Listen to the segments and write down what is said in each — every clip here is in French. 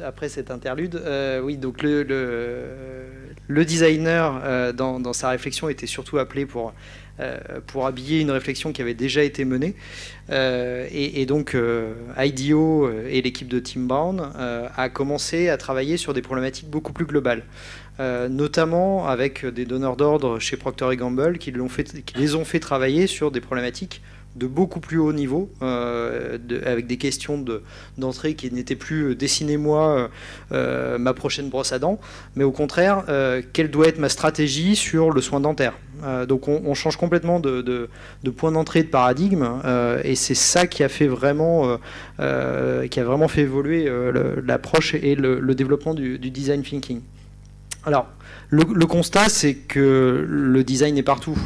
après cet interlude. Oui, donc le designer, dans sa réflexion, était surtout appelé pour habiller une réflexion qui avait déjà été menée. Et donc, IDEO et l'équipe de Tim Brown a commencé à travailler sur des problématiques beaucoup plus globales. Notamment avec des donneurs d'ordre chez Procter & Gamble qui les ont fait travailler sur des problématiques de beaucoup plus haut niveau, avec des questions d'entrée qui n'étaient plus dessinez-moi ma prochaine brosse à dents, mais au contraire, quelle doit être ma stratégie sur le soin dentaire. Donc on change complètement de point d'entrée, de paradigme, et c'est ça qui a fait vraiment, fait évoluer l'approche et le développement du design thinking. Alors, le constat, c'est que le design est partout.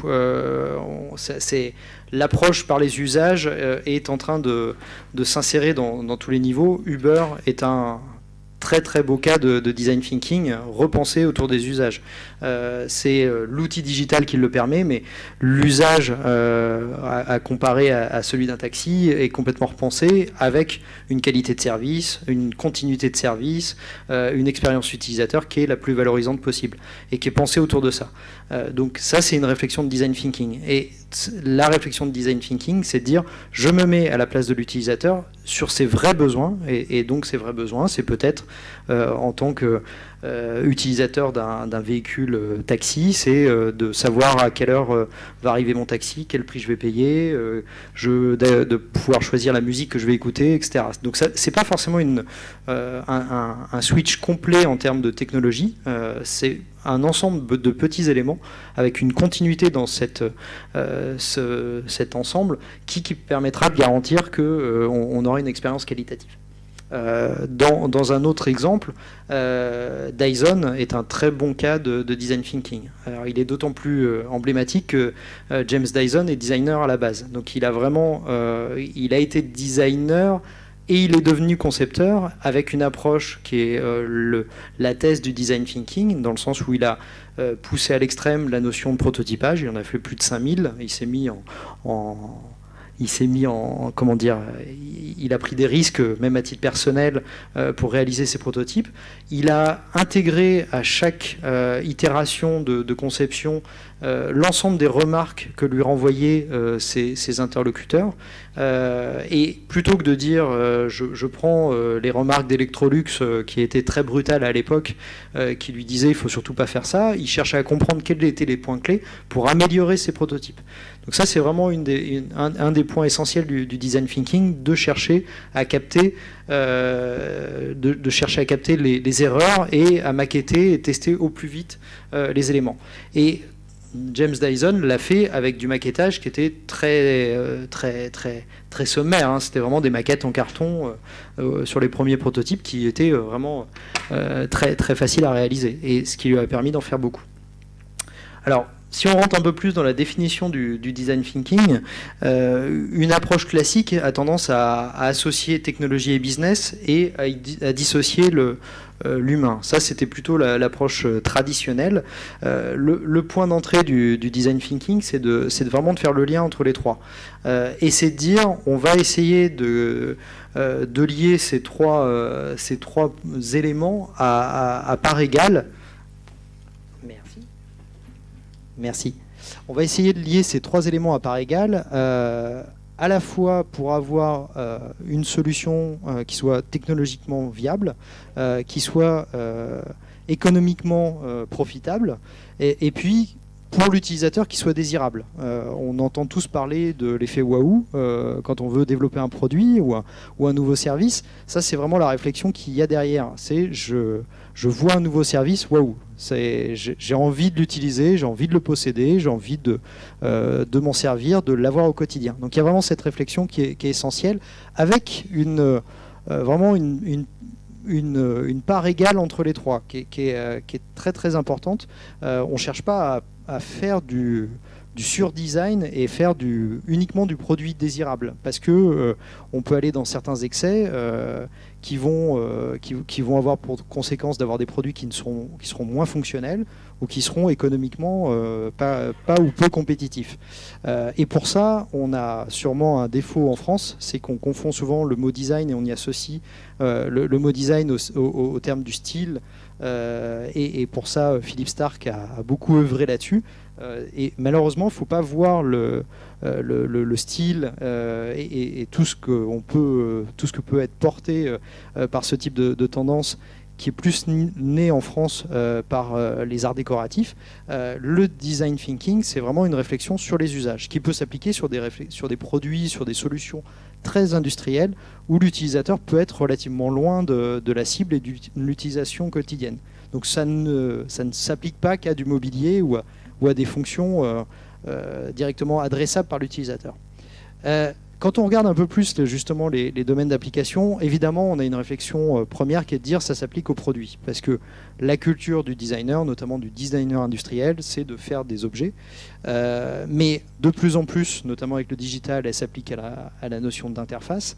L'approche par les usages est en train de s'insérer dans tous les niveaux. Uber est un très très beau cas de design thinking repensé autour des usages. C'est l'outil digital qui le permet, mais l'usage à comparer à celui d'un taxi est complètement repensé avec une qualité de service, une continuité de service, une expérience utilisateur qui est la plus valorisante possible et qui est pensée autour de ça. Donc ça, c'est une réflexion de design thinking. Et la réflexion de design thinking, c'est de dire je me mets à la place de l'utilisateur sur ses vrais besoins, et donc ses vrais besoins, c'est peut-être en tant que utilisateur d'un véhicule taxi, c'est de savoir à quelle heure va arriver mon taxi, quel prix je vais payer, de pouvoir choisir la musique que je vais écouter, etc. Donc c'est pas forcément un switch complet en termes de technologie, c'est un ensemble de petits éléments avec une continuité dans cet ensemble qui permettra de garantir qu'on aura une expérience qualitative. Dans un autre exemple, Dyson est un très bon cas de design thinking. Alors, il est d'autant plus emblématique que James Dyson est designer à la base. Donc il a été designer et il est devenu concepteur avec une approche qui est la thèse du design thinking, dans le sens où il a poussé à l'extrême la notion de prototypage. Il en a fait plus de 5000. Il s'est mis comment dire, il a pris des risques, même à titre personnel, pour réaliser ses prototypes. Il a intégré à chaque itération de conception l'ensemble des remarques que lui renvoyaient ses interlocuteurs. Et plutôt que de dire je prends les remarques d'Electrolux qui étaient très brutales à l'époque, qui lui disaient il faut surtout pas faire ça, il cherchait à comprendre quels étaient les points clés pour améliorer ses prototypes. Donc ça, c'est vraiment un des points essentiels du design thinking, de chercher à capter, les erreurs et à maqueter et tester au plus vite les éléments. Et James Dyson l'a fait avec du maquettage qui était très sommaire, hein. C'était vraiment des maquettes en carton sur les premiers prototypes qui étaient vraiment très, très faciles à réaliser, et ce qui lui a permis d'en faire beaucoup. Alors, si on rentre un peu plus dans la définition du design thinking, une approche classique a tendance à associer technologie et business et à dissocier l'humain. Ça, c'était plutôt l'approche traditionnelle. Le point d'entrée du design thinking, c'est vraiment de faire le lien entre les trois. Et c'est de dire, on va essayer de lier ces trois éléments à part égale. Merci. On va essayer de lier ces trois éléments à part égale, à la fois pour avoir une solution qui soit technologiquement viable, qui soit économiquement profitable, et puis pour l'utilisateur qui soit désirable. On entend tous parler de l'effet waouh quand on veut développer un produit ou un nouveau service. Ça, c'est vraiment la réflexion qu'il y a derrière. C'est je vois un nouveau service, waouh. J'ai envie de l'utiliser, j'ai envie de le posséder, j'ai envie de m'en servir, de l'avoir au quotidien. Donc il y a vraiment cette réflexion qui est essentielle, avec vraiment une part égale entre les trois, qui est très très importante. On ne cherche pas à faire du sur-design et faire uniquement du produit désirable, parce que on peut aller dans certains excès qui vont avoir pour conséquence d'avoir des produits qui seront moins fonctionnels ou qui seront économiquement pas ou peu compétitifs. Et pour ça, on a sûrement un défaut en France, c'est qu'on confond souvent le mot design et on y associe le mot design au terme du style. Et pour ça, Philippe Starck a beaucoup œuvré là-dessus. Et malheureusement, il ne faut pas voir le style et tout ce que peut être porté par ce type de tendance qui est plus né en France par les arts décoratifs. Le design thinking, c'est vraiment une réflexion sur les usages, qui peut s'appliquer sur des produits, sur des solutions très industrielles, où l'utilisateur peut être relativement loin de la cible et de l'utilisation quotidienne. Donc ça ne s'applique pas qu'à du mobilier ou à des fonctions directement adressables par l'utilisateur. Quand on regarde un peu plus justement les domaines d'application, évidemment, on a une réflexion première qui est de dire que ça s'applique aux produits. Parce que la culture du designer, notamment du designer industriel, c'est de faire des objets. Mais de plus en plus, notamment avec le digital, elle s'applique à la notion d'interface.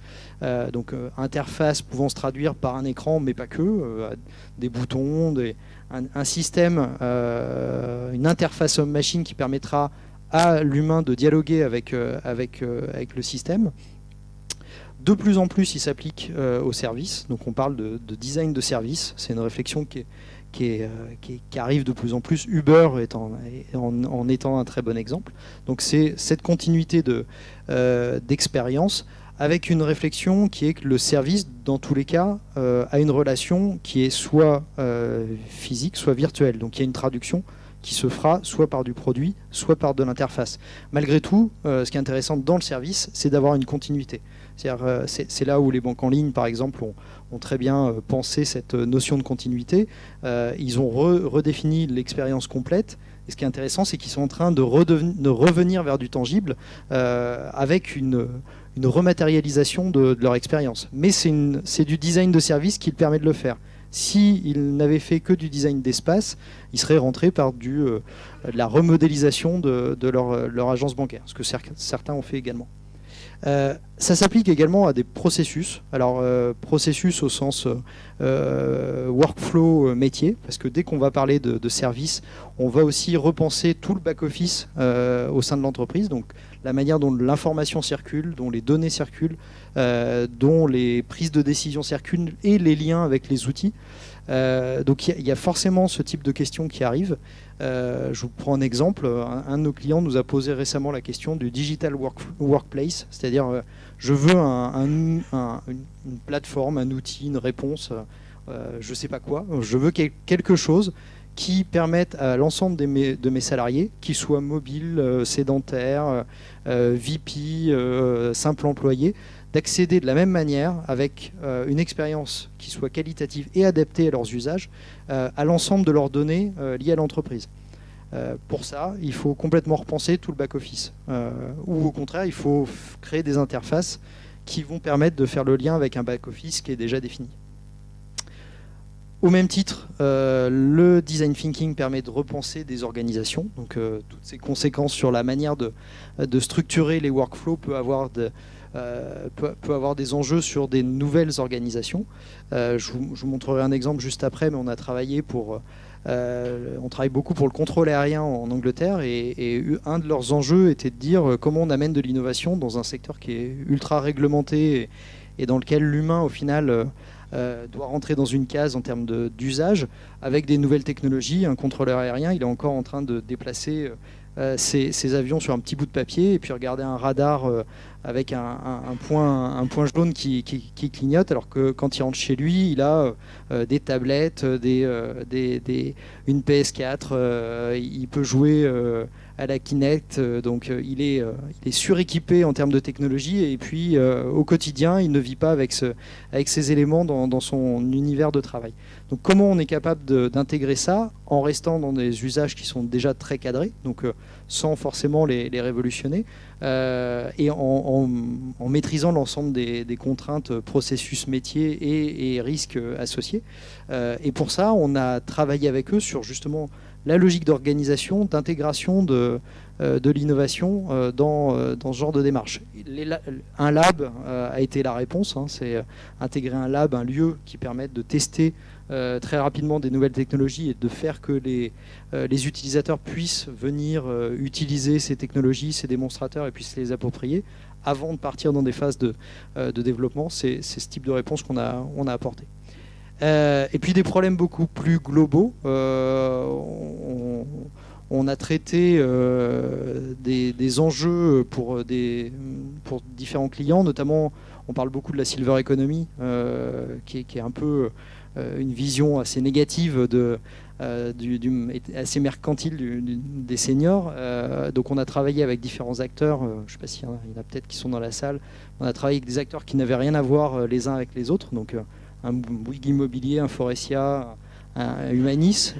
Donc interface pouvant se traduire par un écran, mais pas que, des boutons, un système, une interface homme-machine qui permettra à l'humain de dialoguer avec le système. De plus en plus, il s'applique aux services. Donc on parle de design de service. C'est une réflexion qui arrive de plus en plus. Uber en étant un très bon exemple. Donc c'est cette continuité d'expérience avec une réflexion qui est que le service, dans tous les cas, a une relation qui est soit physique, soit virtuelle. Donc il y a une traduction qui se fera soit par du produit, soit par de l'interface. Malgré tout, ce qui est intéressant dans le service, c'est d'avoir une continuité. C'est là où les banques en ligne, par exemple, ont très bien pensé cette notion de continuité. Ils ont redéfini l'expérience complète. Et ce qui est intéressant, c'est qu'ils sont en train de revenir vers du tangible avec une rematérialisation de leur expérience. Mais c'est du design de service qui permet de le faire. S'ils n'avaient fait que du design d'espace, ils seraient rentrés par de la remodélisation de leur agence bancaire, ce que certains ont fait également. Ça s'applique également à des processus. Alors, processus au sens workflow métier, parce que dès qu'on va parler de service, on va aussi repenser tout le back-office au sein de l'entreprise. Donc, la manière dont l'information circule, dont les données circulent, dont les prises de décision circulent et les liens avec les outils. Donc il y a forcément ce type de questions qui arrivent. Je vous prends un exemple. Un de nos clients nous a posé récemment la question du digital workplace, c'est-à-dire je veux une plateforme, un outil, une réponse, je ne sais pas quoi. Je veux quelque chose qui permette à l'ensemble de mes salariés, qu'ils soient mobiles, sédentaires, VP, simples employés, d'accéder de la même manière, avec une expérience qui soit qualitative et adaptée à leurs usages, à l'ensemble de leurs données liées à l'entreprise. Pour ça, il faut complètement repenser tout le back-office. Ou au contraire, il faut créer des interfaces qui vont permettre de faire le lien avec un back-office qui est déjà défini. Au même titre, le design thinking permet de repenser des organisations. Donc toutes ces conséquences sur la manière de structurer les workflows peut avoir des enjeux sur des nouvelles organisations. Je vous montrerai un exemple juste après, mais on travaille beaucoup pour le contrôle aérien en Angleterre et un de leurs enjeux était de dire comment on amène de l'innovation dans un secteur qui est ultra réglementé et dans lequel l'humain au final doit rentrer dans une case en termes d'usage avec des nouvelles technologies. Un contrôleur aérien, il est encore en train de déplacer ses avions sur un petit bout de papier et puis regarder un radar avec un point jaune qui clignote, alors que quand il rentre chez lui, il a des tablettes, une PS4, il peut jouer à la Kinect, donc il est suréquipé en termes de technologie et puis au quotidien, il ne vit pas avec ces éléments dans son univers de travail. Donc comment on est capable d'intégrer ça en restant dans des usages qui sont déjà très cadrés, donc sans forcément les révolutionner, et en maîtrisant l'ensemble des contraintes processus métiers et risques associés. Et pour ça, on a travaillé avec eux sur justement la logique d'organisation, d'intégration de l'innovation dans ce genre de démarche. Un lab a été la réponse, hein, c'est intégrer un lab, un lieu qui permette de tester très rapidement des nouvelles technologies et de faire que les utilisateurs puissent venir utiliser ces technologies, ces démonstrateurs et puissent les approprier avant de partir dans des phases de développement. C'est ce type de réponse qu'on a apporté. Et puis des problèmes beaucoup plus globaux. On a traité des enjeux pour différents clients, notamment on parle beaucoup de la silver economy, qui est un peu une vision assez négative, assez mercantile des seniors. Donc on a travaillé avec différents acteurs, je ne sais pas s'il y en a peut-être qui sont dans la salle, on a travaillé avec des acteurs qui n'avaient rien à voir les uns avec les autres, donc un Bouygues Immobilier, un Forestia, un Humanis,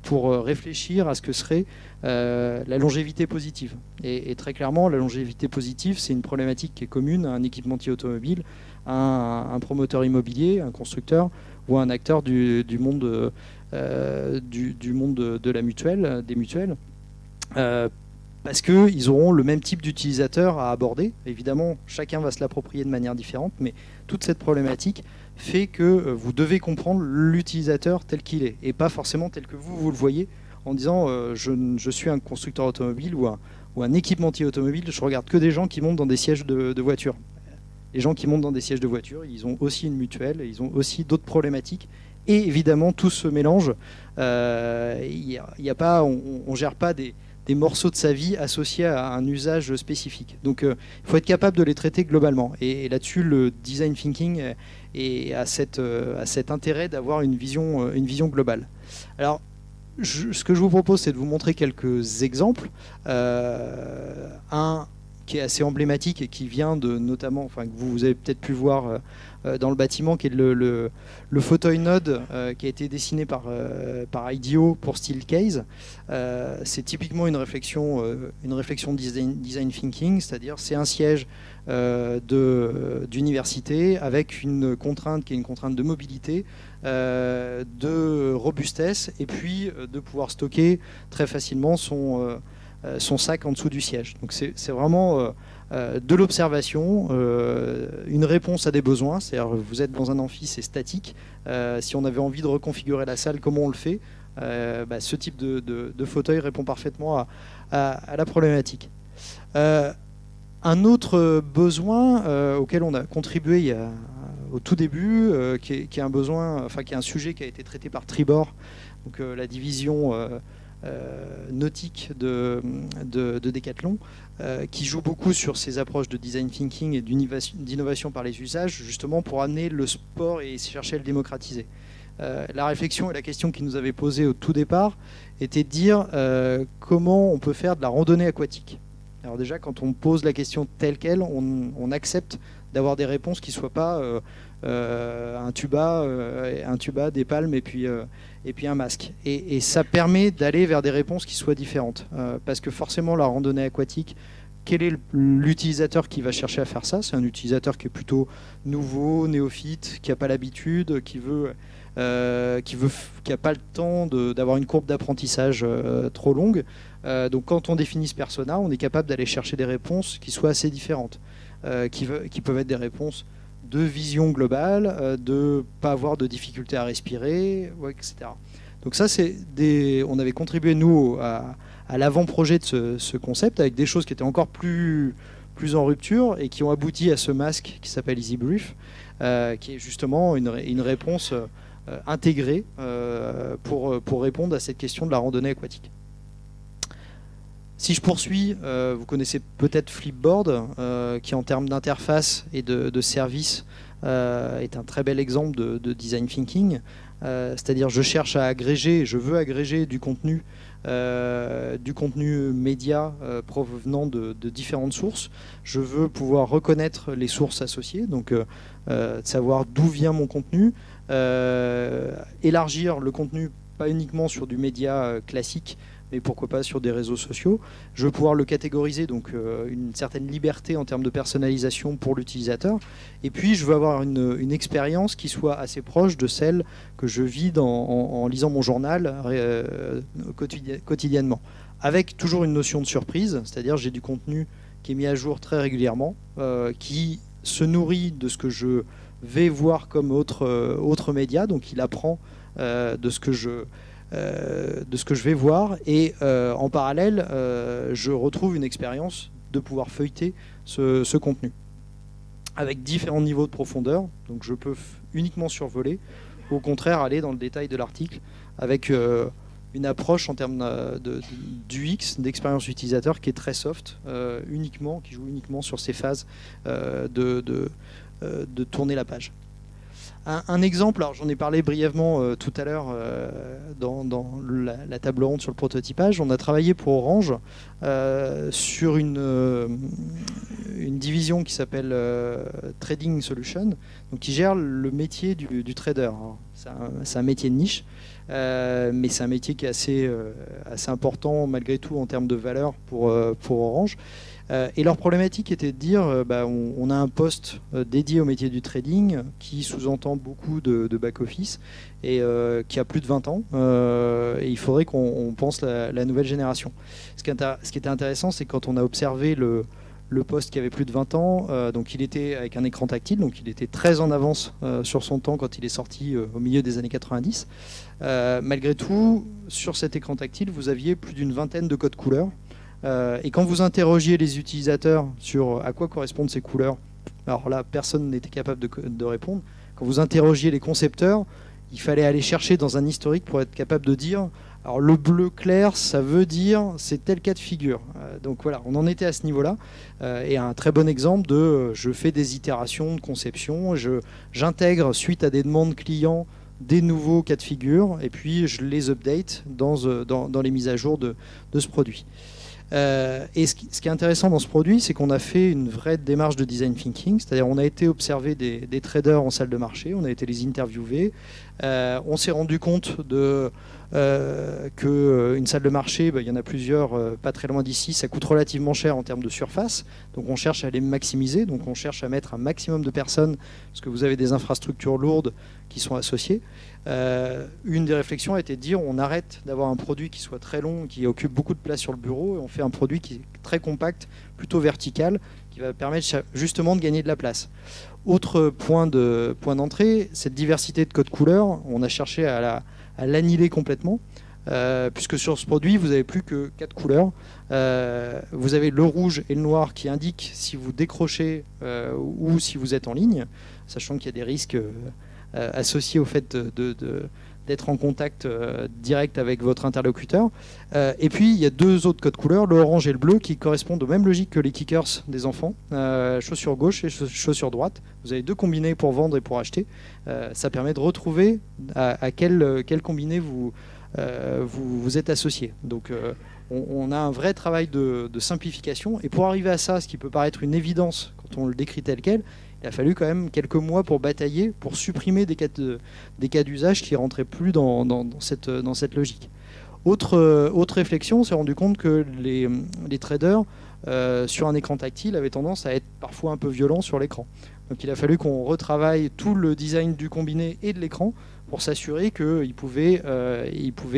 pour réfléchir à ce que serait la longévité positive. Et très clairement, la longévité positive, c'est une problématique qui est commune à un équipementier automobile, à un promoteur immobilier, un constructeur ou un acteur du monde de la mutuelle, des mutuelles. Parce qu'ils auront le même type d'utilisateur à aborder. Évidemment, chacun va se l'approprier de manière différente, mais toute cette problématique fait que vous devez comprendre l'utilisateur tel qu'il est, et pas forcément tel que vous le voyez, en disant je suis un constructeur automobile ou un équipementier automobile, je regarde que des gens qui montent dans des sièges de voiture. Les gens qui montent dans des sièges de voiture, ils ont aussi une mutuelle, ils ont aussi d'autres problématiques, et évidemment, tout se mélange. On ne gère pas des morceaux de sa vie associés à un usage spécifique. Donc il faut être capable de les traiter globalement. Et là-dessus, le design thinking a cet intérêt d'avoir une vision globale. Alors, ce que je vous propose, c'est de vous montrer quelques exemples. Un qui est assez emblématique et qui vient notamment, enfin que vous avez peut-être pu voir dans le bâtiment, qui est le fauteuil Node qui a été dessiné par IDEO pour Steelcase. C'est typiquement une réflexion design thinking, c'est-à-dire c'est un siège d'université avec une contrainte qui est une contrainte de mobilité, de robustesse, et puis de pouvoir stocker très facilement son sac en dessous du siège. Donc c'est vraiment de l'observation, une réponse à des besoins, c'est-à-dire vous êtes dans un amphi, c'est statique. Si on avait envie de reconfigurer la salle, comment on le fait? Ce type de fauteuil répond parfaitement à la problématique. Un autre besoin auquel on a contribué au tout début, qui est un besoin, enfin qui est un sujet qui a été traité par Tribord, donc la division nautique de Decathlon, qui joue beaucoup sur ces approches de design thinking et d'innovation par les usages, justement pour amener le sport et chercher à le démocratiser. La réflexion et la question qu'ils nous avaient posée au tout départ était de dire comment on peut faire de la randonnée aquatique. Alors déjà, quand on pose la question telle qu'elle, on accepte d'avoir des réponses qui ne soient pas un tuba, des palmes et puis un masque. Et ça permet d'aller vers des réponses qui soient différentes. Parce que forcément, la randonnée aquatique, quel est l'utilisateur qui va chercher à faire ça? C'est un utilisateur qui est plutôt nouveau, néophyte, qui n'a pas l'habitude, qui n'a pas le temps d'avoir une courbe d'apprentissage trop longue. Donc quand on définit ce persona, on est capable d'aller chercher des réponses qui soient assez différentes, qui peuvent être des réponses de vision globale, de ne pas avoir de difficulté à respirer, etc. Donc ça, on avait contribué, nous, à l'avant-projet de ce concept, avec des choses qui étaient encore plus en rupture et qui ont abouti à ce masque qui s'appelle Easy Brief, qui est justement une réponse intégrée pour répondre à cette question de la randonnée aquatique. Si je poursuis, vous connaissez peut-être Flipboard, qui en termes d'interface et de service est un très bel exemple de design thinking. C'est-à-dire je cherche à agréger, je veux agréger du contenu média provenant de différentes sources. Je veux pouvoir reconnaître les sources associées, donc savoir d'où vient mon contenu, élargir le contenu pas uniquement sur du média classique, mais pourquoi pas sur des réseaux sociaux. Je veux pouvoir le catégoriser, donc une certaine liberté en termes de personnalisation pour l'utilisateur. Et puis, je veux avoir une expérience qui soit assez proche de celle que je vis en lisant mon journal quotidiennement. Avec toujours une notion de surprise, c'est-à-dire j'ai du contenu qui est mis à jour très régulièrement, qui se nourrit de ce que je vais voir comme autre média, donc il apprend de ce que je vais voir, et en parallèle, je retrouve une expérience de pouvoir feuilleter ce contenu, avec différents niveaux de profondeur, donc je peux uniquement survoler, ou au contraire aller dans le détail de l'article, avec une approche en termes d'UX, d'expérience utilisateur, qui est très soft, qui joue uniquement sur ces phases de tourner la page. Un exemple, alors j'en ai parlé brièvement tout à l'heure dans la table ronde sur le prototypage. On a travaillé pour Orange sur une division qui s'appelle Trading Solution, donc qui gère le métier du trader. C'est un métier de niche, mais c'est un métier qui est assez important malgré tout en termes de valeur pour Orange. Et leur problématique était de dire on a un poste dédié au métier du trading qui sous-entend beaucoup de back-office et qui a plus de 20 ans. Et il faudrait qu'on pense la nouvelle génération. Ce qui était intéressant, c'est quand on a observé le poste qui avait plus de 20 ans, donc il était avec un écran tactile, donc il était très en avance sur son temps quand il est sorti au milieu des années 90. Malgré tout, sur cet écran tactile, vous aviez plus d'une vingtaine de codes couleurs. Et quand vous interrogiez les utilisateurs sur à quoi correspondent ces couleurs, alors là, personne n'était capable de répondre. Quand vous interrogiez les concepteurs, il fallait aller chercher dans un historique pour être capable de dire alors le bleu clair, ça veut dire c'est tel cas de figure. Donc voilà, on en était à ce niveau-là. Et un très bon exemple de je fais des itérations de conception, j'intègre suite à des demandes clients des nouveaux cas de figure, et puis je les update dans les mises à jour de ce produit. Et ce qui est intéressant dans ce produit, c'est qu'on a fait une vraie démarche de design thinking, c'est-à-dire on a été observer des traders en salle de marché, on a été les interviewer, on s'est rendu compte qu'une salle de marché, il y en a plusieurs pas très loin d'ici, ça coûte relativement cher en termes de surface, donc on cherche à les maximiser, donc on cherche à mettre un maximum de personnes, parce que vous avez des infrastructures lourdes qui sont associées. Une des réflexions a été de dire on arrête d'avoir un produit qui soit très long, qui occupe beaucoup de place sur le bureau, et on fait un produit qui est très compact, plutôt vertical, qui va permettre justement de gagner de la place. Autre point d'entrée, cette diversité de codes couleurs, on a cherché à l'annihiler complètement, puisque sur ce produit, vous n'avez plus que 4 couleurs. Vous avez le rouge et le noir qui indiquent si vous décrochez ou si vous êtes en ligne, sachant qu'il y a des risques associés au fait d'être en contact direct avec votre interlocuteur. Et puis, il y a 2 autres codes couleurs, le orange et le bleu, qui correspondent aux mêmes logiques que les kickers des enfants. Chaussure gauche et chaussure droite. Vous avez 2 combinés pour vendre et pour acheter. Ça permet de retrouver à quel combiné vous êtes associé. Donc, on a un vrai travail de simplification. Et pour arriver à ça, ce qui peut paraître une évidence quand on le décrit tel quel, il a fallu quand même quelques mois pour batailler, pour supprimer des cas d'usage qui ne rentraient plus dans cette logique. Autre réflexion, on s'est rendu compte que les traders, sur un écran tactile, avaient tendance à être parfois un peu violents sur l'écran. Donc il a fallu qu'on retravaille tout le design du combiné et de l'écran pour s'assurer qu'ils pouvaient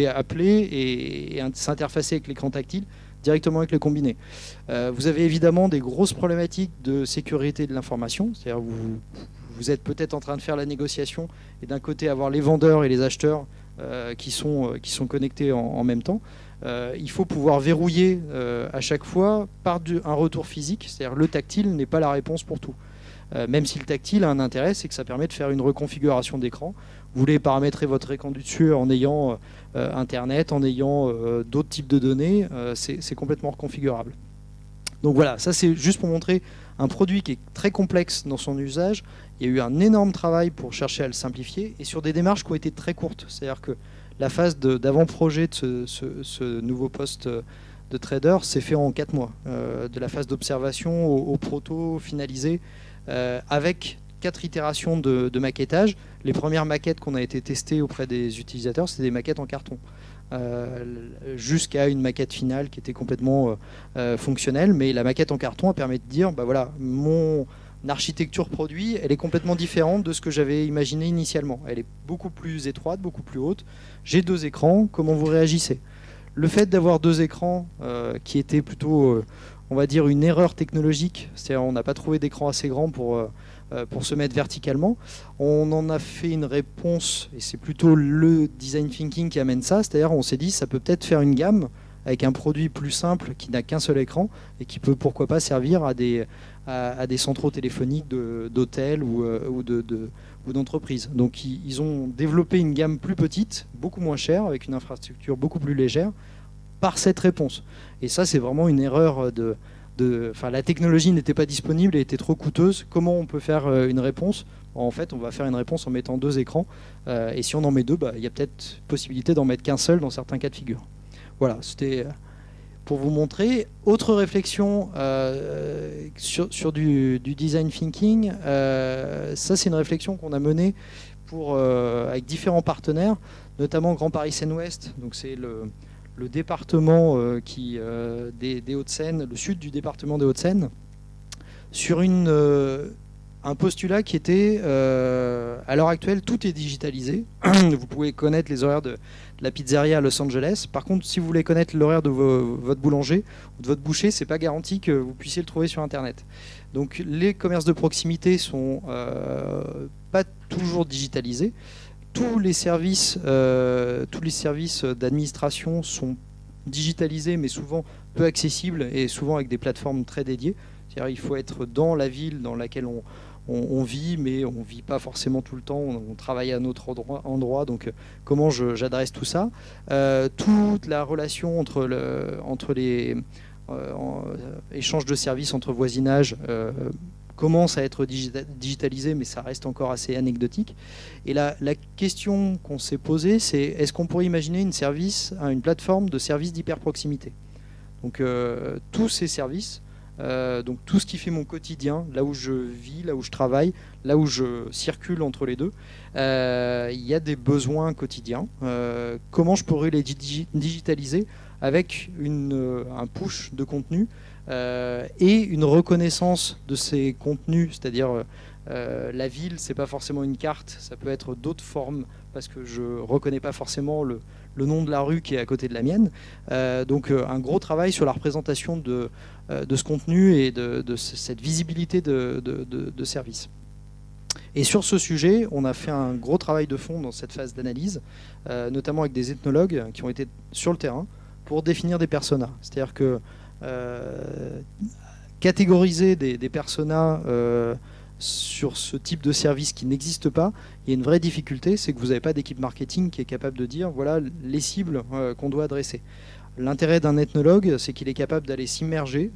appeler et s'interfacer avec l'écran tactile directement avec le combiné. Vous avez évidemment des grosses problématiques de sécurité de l'information, c'est-à-dire vous êtes peut-être en train de faire la négociation et d'un côté avoir les vendeurs et les acheteurs qui sont connectés en même temps. Il faut pouvoir verrouiller à chaque fois par un retour physique, c'est-à-dire le tactile n'est pas la réponse pour tout. Même si le tactile a un intérêt, c'est que ça permet de faire une reconfiguration d'écran. Vous voulez paramétrer votre écran du dessus en ayant Internet, en ayant d'autres types de données, c'est complètement reconfigurable. Donc voilà, ça c'est juste pour montrer un produit qui est très complexe dans son usage. Il y a eu un énorme travail pour chercher à le simplifier et sur des démarches qui ont été très courtes. C'est-à-dire que la phase d'avant-projet de ce nouveau poste de trader s'est fait en 4 mois. De la phase d'observation au proto finalisé, avec 4 itérations de maquettage. Les premières maquettes qu'on a été testées auprès des utilisateurs, c'était des maquettes en carton. jusqu'à une maquette finale qui était complètement fonctionnelle. Mais la maquette en carton permet de dire, bah voilà, mon architecture produit, elle est complètement différente de ce que j'avais imaginé initialement. Elle est beaucoup plus étroite, beaucoup plus haute. J'ai 2 écrans, comment vous réagissez? Le fait d'avoir 2 écrans qui était plutôt, on va dire, une erreur technologique, c'est-à-dire on n'a pas trouvé d'écran assez grand pour se mettre verticalement. On en a fait une réponse, et c'est plutôt le design thinking qui amène ça, c'est-à-dire on s'est dit ça peut peut-être faire une gamme avec un produit plus simple qui n'a qu'un seul écran et qui peut pourquoi pas servir à des centraux téléphoniques d'hôtels ou d'entreprises. Donc ils ont développé une gamme plus petite, beaucoup moins chère, avec une infrastructure beaucoup plus légère, par cette réponse. Et ça, c'est vraiment une erreur la technologie n'était pas disponible et était trop coûteuse. Comment on peut faire une réponse? En fait, on va faire une réponse en mettant 2 écrans. Et si on en met 2, il y a peut-être possibilité d'en mettre qu'un seul dans certains cas de figure. Voilà, c'était pour vous montrer. Autre réflexion sur du design thinking. Ça, c'est une réflexion qu'on a menée avec différents partenaires, notamment Grand Paris Seine-Ouest. Donc c'est le département des Hauts-de-Seine, le sud du département des Hauts-de-Seine, sur un postulat qui était, à l'heure actuelle, tout est digitalisé. Vous pouvez connaître les horaires de la pizzeria à Los Angeles. Par contre, si vous voulez connaître l'horaire de votre boulanger ou de votre boucher, c'est pas garanti que vous puissiez le trouver sur Internet. Donc les commerces de proximité sont pas toujours digitalisés. Tous les services d'administration sont digitalisés, mais souvent peu accessibles et souvent avec des plateformes très dédiées. C'est-à-dire il faut être dans la ville dans laquelle on vit, mais on ne vit pas forcément tout le temps, on travaille à un autre endroit, donc comment j'adresse tout ça? Toute la relation entre les échanges de services entre voisinage commence à être digitalisé, mais ça reste encore assez anecdotique. Et la question qu'on s'est posée, c'est est-ce qu'on pourrait imaginer une plateforme de services d'hyperproximité? Donc tous ces services, donc tout ce qui fait mon quotidien, là où je vis, là où je travaille, là où je circule entre les deux, il y a des besoins quotidiens. Comment je pourrais les digitaliser avec un push de contenu et une reconnaissance de ces contenus, c'est-à-dire la ville, c'est pas forcément une carte, ça peut être d'autres formes parce que je reconnais pas forcément le nom de la rue qui est à côté de la mienne. Donc un gros travail sur la représentation de ce contenu et de cette visibilité de service. Et sur ce sujet, on a fait un gros travail de fond dans cette phase d'analyse, notamment avec des ethnologues qui ont été sur le terrain pour définir des personas. C'est-à-dire que catégoriser des personas sur ce type de service qui n'existe pas, il y a une vraie difficulté, c'est que vous n'avez pas d'équipe marketing qui est capable de dire voilà les cibles qu'on doit adresser. L'intérêt d'un ethnologue, c'est qu'il est capable d'aller s'immerger.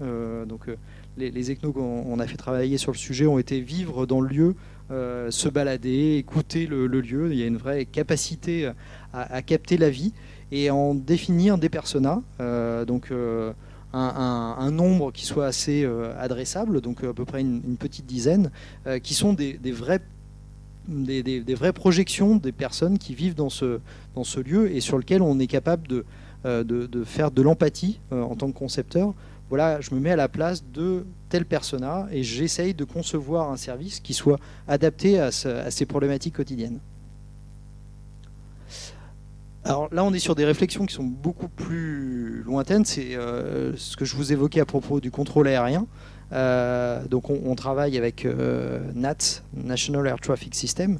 Les ethnos qu'on a fait travailler sur le sujet ont été vivre dans le lieu, se balader, écouter le lieu. Il y a une vraie capacité à capter la vie et en définir des personas. Un nombre qui soit assez adressable, donc à peu près une petite dizaine, qui sont des vraies projections des personnes qui vivent dans ce lieu et sur lequel on est capable de faire de l'empathie en tant que concepteur. Voilà, je me mets à la place de tel persona et j'essaye de concevoir un service qui soit adapté à ces problématiques quotidiennes. Alors là, on est sur des réflexions qui sont beaucoup plus lointaines. C'est ce que je vous évoquais à propos du contrôle aérien. Donc on travaille avec NATS, National Air Traffic System,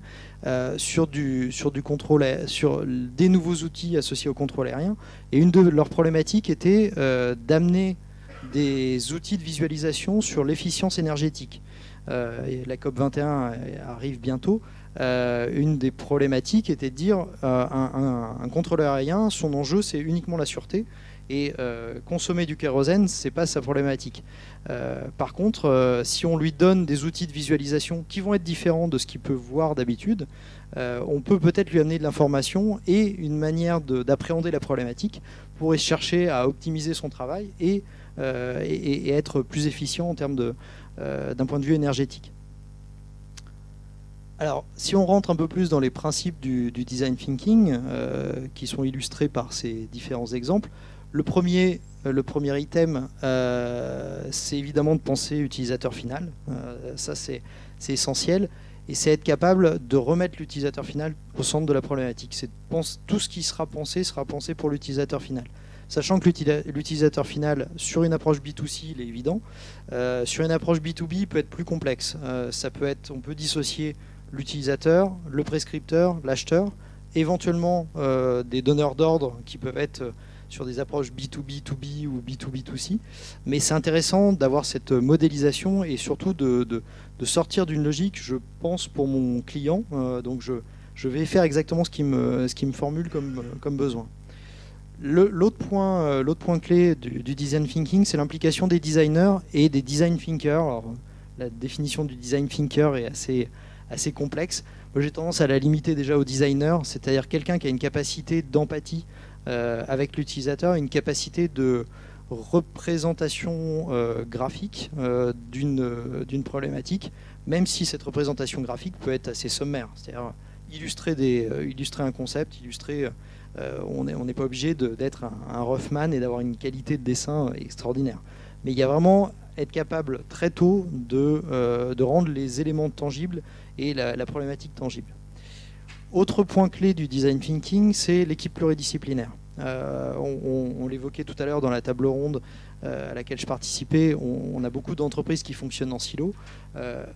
sur du contrôle, sur des nouveaux outils associés au contrôle aérien. Et une de leurs problématiques était d'amener des outils de visualisation sur l'efficience énergétique. La COP21 arrive bientôt. Une des problématiques était de dire un contrôleur aérien, son enjeu c'est uniquement la sûreté et consommer du kérosène c'est pas sa problématique. Par contre, si on lui donne des outils de visualisation qui vont être différents de ce qu'il peut voir d'habitude, on peut peut-être lui amener de l'information et une manière d'appréhender la problématique pour chercher à optimiser son travail et être plus efficient en termes d'un point de vue énergétique. Alors, si on rentre un peu plus dans les principes du design thinking, qui sont illustrés par ces différents exemples, le premier item, c'est évidemment de penser utilisateur final. Ça, c'est essentiel. Et c'est être capable de remettre l'utilisateur final au centre de la problématique. Tout ce qui sera pensé pour l'utilisateur final. Sachant que l'utilisateur final, sur une approche B2C, il est évident. Sur une approche B2B, il peut être plus complexe. On peut dissocier l'utilisateur, le prescripteur, l'acheteur, éventuellement des donneurs d'ordre qui peuvent être sur des approches B2B2B ou B2B2C. Mais c'est intéressant d'avoir cette modélisation et surtout de sortir d'une logique, je pense, pour mon client. Donc je vais faire exactement ce qu'il me formule comme besoin. L'autre point clé du design thinking, c'est l'implication des designers et des design thinkers. Alors, la définition du design thinker est assez complexe. Moi, j'ai tendance à la limiter déjà aux designers, c'est-à-dire quelqu'un qui a une capacité d'empathie avec l'utilisateur, une capacité de représentation graphique d'une problématique, même si cette représentation graphique peut être assez sommaire. C'est-à-dire illustrer un concept, on n'est pas obligé d'être un roughman et d'avoir une qualité de dessin extraordinaire. Mais il y a vraiment être capable très tôt de rendre les éléments tangibles et la problématique tangible. Autre point clé du design thinking, c'est l'équipe pluridisciplinaire. On l'évoquait tout à l'heure dans la table ronde à laquelle je participais. On a beaucoup d'entreprises qui fonctionnent en silo.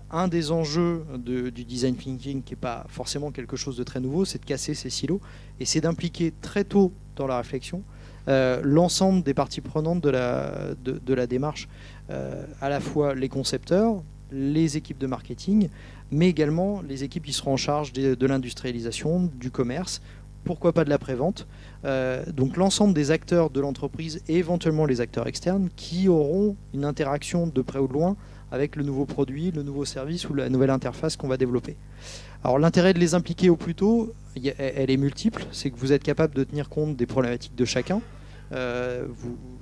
Un des enjeux du design thinking, qui n'est pas forcément quelque chose de très nouveau, c'est de casser ces silos et c'est d'impliquer très tôt dans la réflexion l'ensemble des parties prenantes de la démarche, à la fois les concepteurs, les équipes de marketing, mais également les équipes qui seront en charge de l'industrialisation, du commerce, pourquoi pas de la prévente. Donc l'ensemble des acteurs de l'entreprise et éventuellement les acteurs externes qui auront une interaction de près ou de loin avec le nouveau produit, le nouveau service ou la nouvelle interface qu'on va développer. Alors l'intérêt de les impliquer au plus tôt, elle est multiple, c'est que vous êtes capable de tenir compte des problématiques de chacun.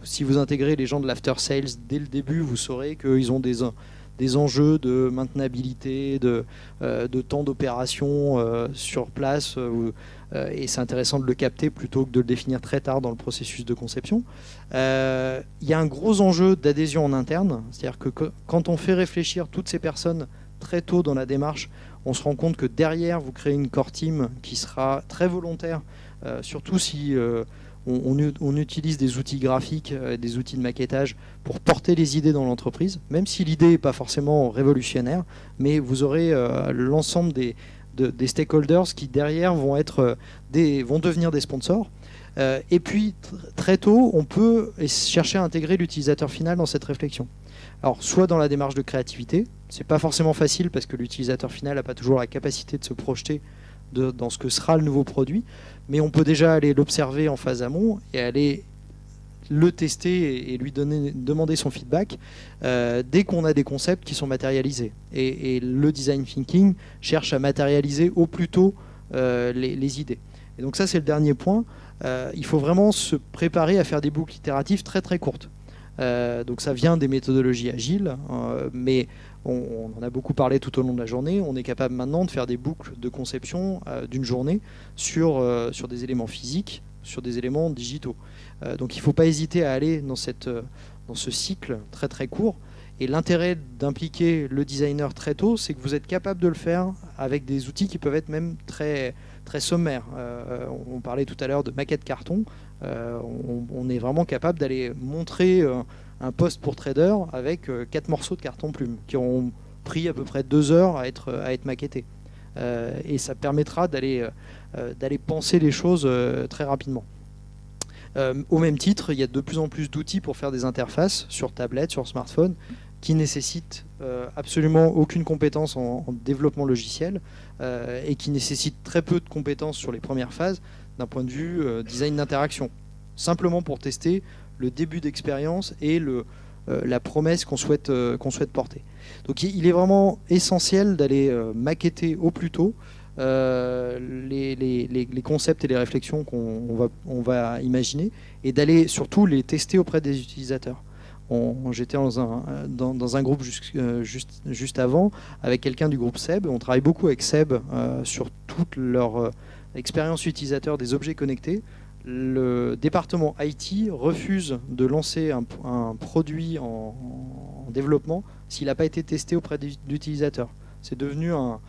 Si vous intégrez les gens de l'after sales dès le début, vous saurez qu'ils ont des enjeux de maintenabilité, de temps d'opération sur place, et c'est intéressant de le capter plutôt que de le définir très tard dans le processus de conception. Il y a un gros enjeu d'adhésion en interne, c'est-à-dire que quand on fait réfléchir toutes ces personnes très tôt dans la démarche, on se rend compte que derrière, vous créez une core team qui sera très volontaire, surtout si on utilise des outils graphiques, des outils de maquettage pour porter les idées dans l'entreprise, même si l'idée n'est pas forcément révolutionnaire, mais vous aurez l'ensemble des stakeholders qui derrière vont devenir des sponsors. Et puis très tôt, on peut chercher à intégrer l'utilisateur final dans cette réflexion. Alors soit dans la démarche de créativité, c'est pas forcément facile parce que l'utilisateur final n'a pas toujours la capacité de se projeter dans ce que sera le nouveau produit, mais on peut déjà aller l'observer en phase amont et aller le tester et lui demander son feedback dès qu'on a des concepts qui sont matérialisés. Et le design thinking cherche à matérialiser au plus tôt les idées. Et donc ça, c'est le dernier point. Il faut vraiment se préparer à faire des boucles itératives très très courtes. Donc ça vient des méthodologies agiles, mais on en a beaucoup parlé tout au long de la journée. On est capable maintenant de faire des boucles de conception d'une journée sur des éléments physiques, sur des éléments digitaux. Donc il ne faut pas hésiter à aller dans ce cycle très très court. Et l'intérêt d'impliquer le designer très tôt, c'est que vous êtes capable de le faire avec des outils qui peuvent être même très, très sommaires. On parlait tout à l'heure de maquettes carton. On est vraiment capable d'aller montrer un post pour trader avec 4 morceaux de carton plume qui ont pris à peu près 2 heures à être maquettés. Et ça permettra d'aller penser les choses très rapidement. Au même titre, il y a de plus en plus d'outils pour faire des interfaces sur tablette, sur smartphone, qui nécessitent absolument aucune compétence en développement logiciel et qui nécessitent très peu de compétences sur les premières phases d'un point de vue design d'interaction. Simplement pour tester le début d'expérience et la promesse qu'on souhaite porter. Donc il est vraiment essentiel d'aller maqueter au plus tôt les concepts et les réflexions qu'on va imaginer et d'aller surtout les tester auprès des utilisateurs. J'étais dans un groupe juste avant, avec quelqu'un du groupe SEB. On travaille beaucoup avec SEB sur toute leur expérience utilisateur des objets connectés. Le département IT refuse de lancer un produit en développement s'il n'a pas été testé auprès d'utilisateurs. C'est devenu un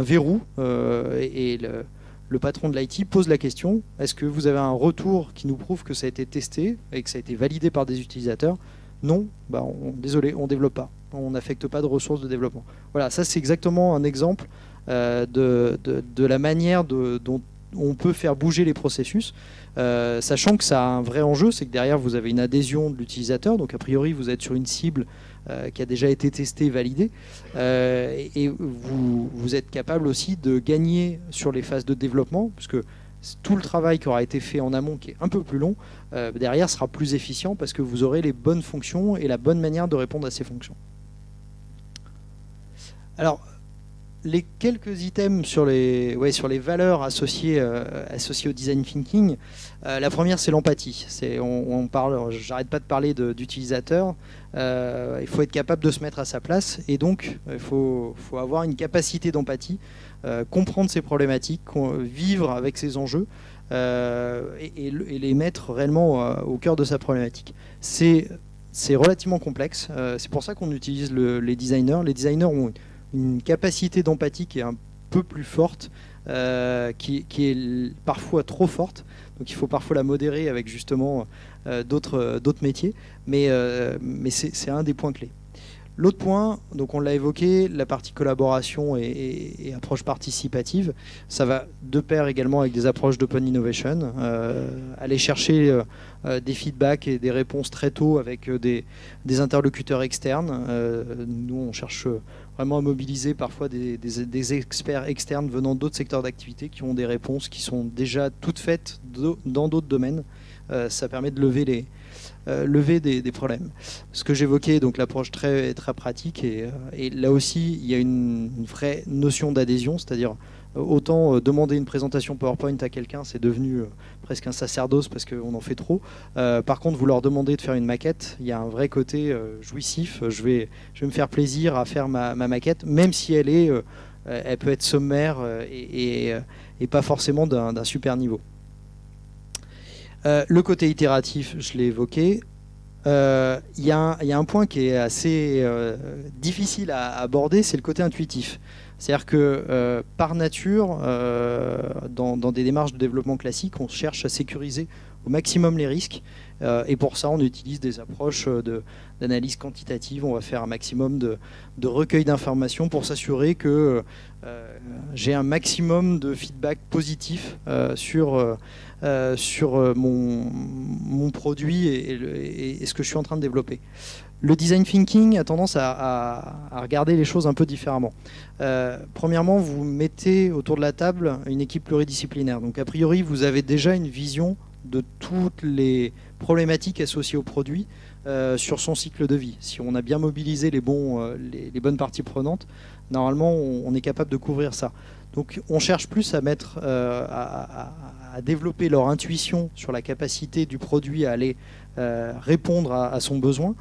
verrou, et le patron de l'IT pose la question: est-ce que vous avez un retour qui nous prouve que ça a été testé et que ça a été validé par des utilisateurs? Non, désolé, on ne développe pas. On n'affecte pas de ressources de développement. Voilà, ça c'est exactement un exemple de la manière dont on peut faire bouger les processus, sachant que ça a un vrai enjeu, c'est que derrière vous avez une adhésion de l'utilisateur, donc a priori vous êtes sur une cible qui a déjà été testée et validée, et vous êtes capable aussi de gagner sur les phases de développement, puisque tout le travail qui aura été fait en amont, qui est un peu plus long, derrière sera plus efficient parce que vous aurez les bonnes fonctions et la bonne manière de répondre à ces fonctions. Alors, les quelques items sur les valeurs associées au design thinking, la première c'est l'empathie. J'arrête pas de parler d'utilisateur. Il faut être capable de se mettre à sa place, et donc il faut avoir une capacité d'empathie, comprendre ses problématiques, vivre avec ses enjeux, et les mettre réellement au cœur de sa problématique. C'est relativement complexe. C'est pour ça qu'on utilise les designers. Les designers ont une capacité d'empathie qui est un peu plus forte, qui est parfois trop forte, donc il faut parfois la modérer avec justement d'autres métiers, mais c'est un des points clés. L'autre point, donc on l'a évoqué, la partie collaboration et approche participative, ça va de pair également avec des approches d'open innovation, aller chercher des feedbacks et des réponses très tôt avec des interlocuteurs externes. Nous on cherche vraiment à mobiliser parfois des experts externes venant d'autres secteurs d'activité qui ont des réponses qui sont déjà toutes faites dans d'autres domaines. Ça permet de lever des problèmes. Ce que j'évoquais, donc l'approche très pratique, et là aussi il y a une vraie notion d'adhésion, c'est-à-dire autant demander une présentation PowerPoint à quelqu'un, c'est devenu presque un sacerdoce parce qu'on en fait trop. Par contre, vous leur demandez de faire une maquette, il y a un vrai côté jouissif. Je vais me faire plaisir à faire ma maquette, même si elle peut être sommaire et pas forcément d'un super niveau. Le côté itératif, je l'ai évoqué. Il y a un point qui est assez difficile à aborder, c'est le côté intuitif. C'est-à-dire que par nature, dans des démarches de développement classiques, on cherche à sécuriser au maximum les risques. Et pour ça, on utilise des approches d'analyse quantitative. On va faire un maximum de recueil d'informations pour s'assurer que j'ai un maximum de feedback positif sur mon produit et ce que je suis en train de développer. Le design thinking a tendance à regarder les choses un peu différemment. Premièrement, vous mettez autour de la table une équipe pluridisciplinaire. Donc a priori, vous avez déjà une vision de toutes les problématiques associées au produit sur son cycle de vie. Si on a bien mobilisé les bonnes parties prenantes, normalement on est capable de couvrir ça. Donc on cherche plus à développer leur intuition sur la capacité du produit à aller répondre à son besoin,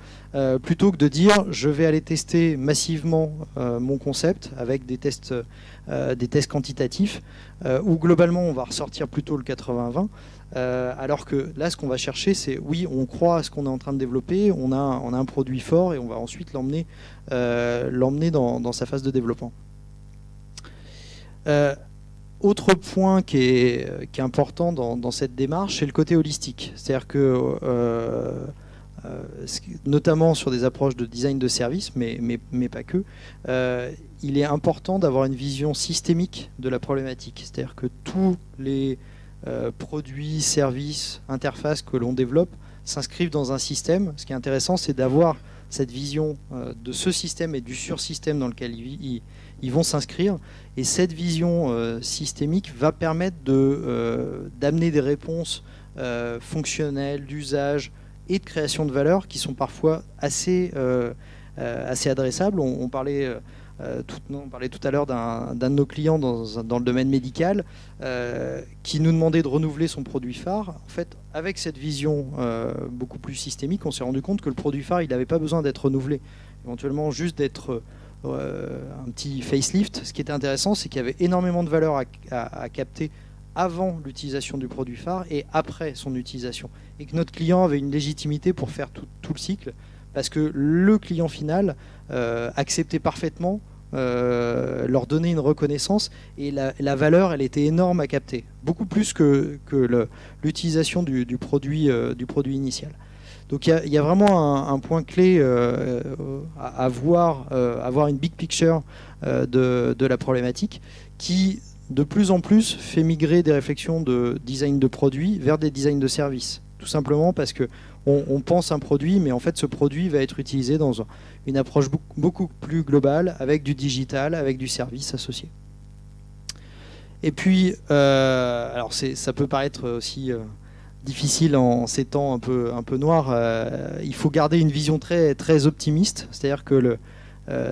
plutôt que de dire je vais aller tester massivement mon concept avec des tests quantitatifs, où globalement on va ressortir plutôt le 80-20, alors que là ce qu'on va chercher c'est oui, on croit à ce qu'on est en train de développer, on a un produit fort et on va ensuite l'emmener dans sa phase de développement. Autre point qui est important dans cette démarche, c'est le côté holistique. C'est-à-dire que, notamment sur des approches de design de service, mais pas que, il est important d'avoir une vision systémique de la problématique. C'est-à-dire que tous les produits, services, interfaces que l'on développe s'inscrivent dans un système. Ce qui est intéressant, c'est d'avoir cette vision de ce système et du sursystème dans lequel ils vont s'inscrire. Et cette vision systémique va permettre d'amener des réponses fonctionnelles, d'usage et de création de valeur qui sont parfois assez adressables. On parlait On parlait tout à l'heure d'un de nos clients dans le domaine médical qui nous demandait de renouveler son produit phare. En fait, avec cette vision beaucoup plus systémique, on s'est rendu compte que le produit phare, il n'avait pas besoin d'être renouvelé. Éventuellement, juste d'être un petit facelift. Ce qui était intéressant, c'est qu'il y avait énormément de valeur à capter avant l'utilisation du produit phare et après son utilisation. Et que notre client avait une légitimité pour faire tout le cycle, parce que le client final acceptait parfaitement, leur donner une reconnaissance, et la valeur, elle était énorme à capter, beaucoup plus que l'utilisation du produit initial. Donc il y a vraiment un point clé à avoir une big picture de la problématique qui de plus en plus fait migrer des réflexions de design de produit vers des designs de services. Tout simplement parce qu'on pense un produit, mais en fait ce produit va être utilisé dans une approche beaucoup plus globale, avec du digital, avec du service associé. Et puis, alors ça peut paraître aussi difficile en ces temps un peu noirs, il faut garder une vision très optimiste, c'est-à-dire que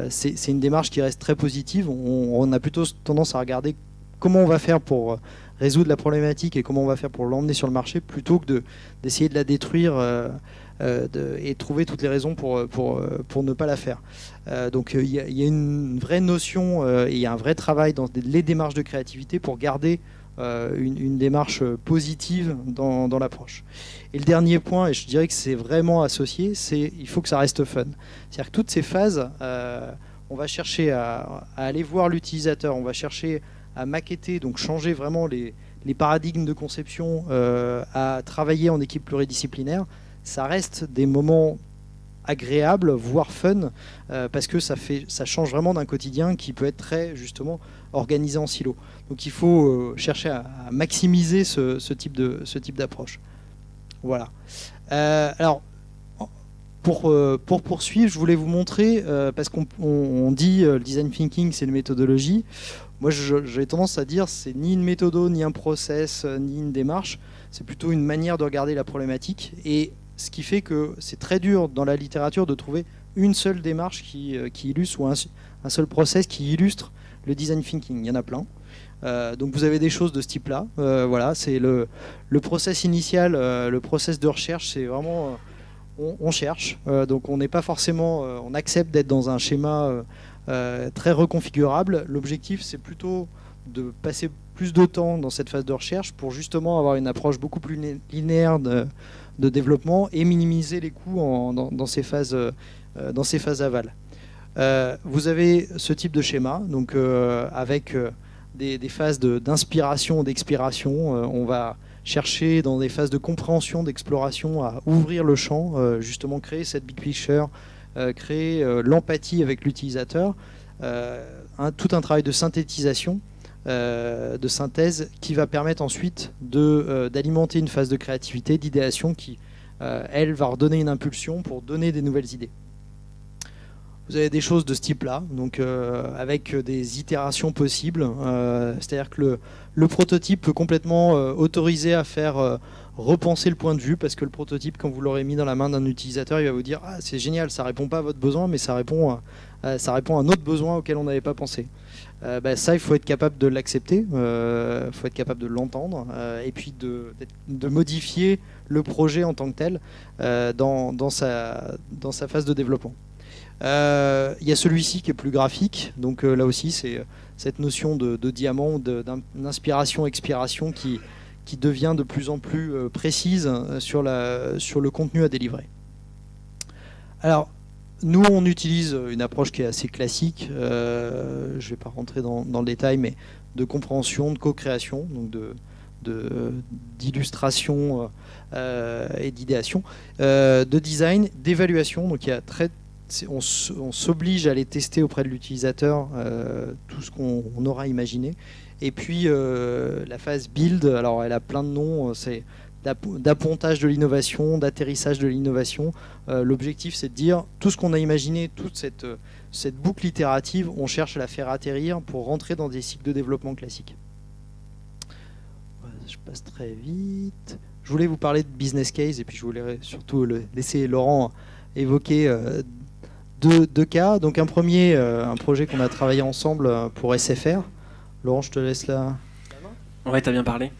c'est une démarche qui reste très positive. On a plutôt tendance à regarder comment on va faire pour résoudre la problématique et comment on va faire pour l'emmener sur le marché, plutôt que d'essayer de la détruire et trouver toutes les raisons pour ne pas la faire. Donc il y a une vraie notion et il y a un vrai travail dans les démarches de créativité pour garder une démarche positive dans l'approche. Et le dernier point, et je dirais que c'est vraiment associé, c'est il faut que ça reste fun. C'est-à-dire que toutes ces phases, on va chercher à aller voir l'utilisateur, on va chercher à maqueter, donc changer vraiment les paradigmes de conception, à travailler en équipe pluridisciplinaire. Ça reste des moments agréables, voire fun, parce que ça change vraiment d'un quotidien qui peut être très justement organisé en silo. Donc il faut chercher à maximiser ce type d'approche. Voilà. Alors, pour poursuivre, je voulais vous montrer, parce qu'on dit le design thinking, c'est une méthodologie. Moi, j'ai tendance à dire c'est ni une méthode, ni un process, ni une démarche. C'est plutôt une manière de regarder la problématique. Et ce qui fait que c'est très dur dans la littérature de trouver une seule démarche qui illustre, ou un seul process qui illustre le design thinking. Il y en a plein. Donc vous avez des choses de ce type-là. Voilà, c'est le process initial, le process de recherche, c'est vraiment on cherche. Donc on n'est pas forcément, on accepte d'être dans un schéma très reconfigurable. L'objectif, c'est plutôt de passer plus de temps dans cette phase de recherche pour justement avoir une approche beaucoup plus linéaire de développement et minimiser les coûts dans ces phases aval. Vous avez ce type de schéma, donc avec des phases d'inspiration, d'expiration. On va chercher dans des phases de compréhension, d'exploration à ouvrir le champ, justement créer cette big picture, créer l'empathie avec l'utilisateur, tout un travail de synthétisation, de synthèse qui va permettre ensuite d'alimenter une phase de créativité, d'idéation qui, elle, va redonner une impulsion pour donner des nouvelles idées. Vous avez des choses de ce type-là, donc avec des itérations possibles, c'est-à-dire que le prototype peut complètement autoriser à faire repenser le point de vue, parce que le prototype, quand vous l'aurez mis dans la main d'un utilisateur, il va vous dire « Ah, c'est génial, ça répond pas à votre besoin, mais ça répond à un autre besoin auquel on n'avait pas pensé. » Ça, il faut être capable de l'accepter, il faut être capable de l'entendre, et puis de modifier le projet en tant que tel dans sa phase de développement. Il y a celui-ci qui est plus graphique, donc là aussi c'est cette notion de diamant, d'inspiration-expiration qui devient de plus en plus précise sur le contenu à délivrer. Alors, nous on utilise une approche qui est assez classique, je ne vais pas rentrer dans le détail, mais de compréhension, de co-création, donc d'illustration et d'idéation, de design, d'évaluation, donc il y a on s'oblige à aller tester auprès de l'utilisateur tout ce qu'on aura imaginé. Et puis la phase build, alors elle a plein de noms, c'est d'appontage de l'innovation, d'atterrissage de l'innovation. L'objectif, c'est de dire tout ce qu'on a imaginé, toute cette boucle itérative, on cherche à la faire atterrir pour rentrer dans des cycles de développement classiques. Je passe très vite. Je voulais vous parler de business case et puis je voulais surtout laisser Laurent évoquer deux cas. Donc un premier, un projet qu'on a travaillé ensemble pour SFR. Laurent, je te laisse là. Ouais, t'as bien parlé.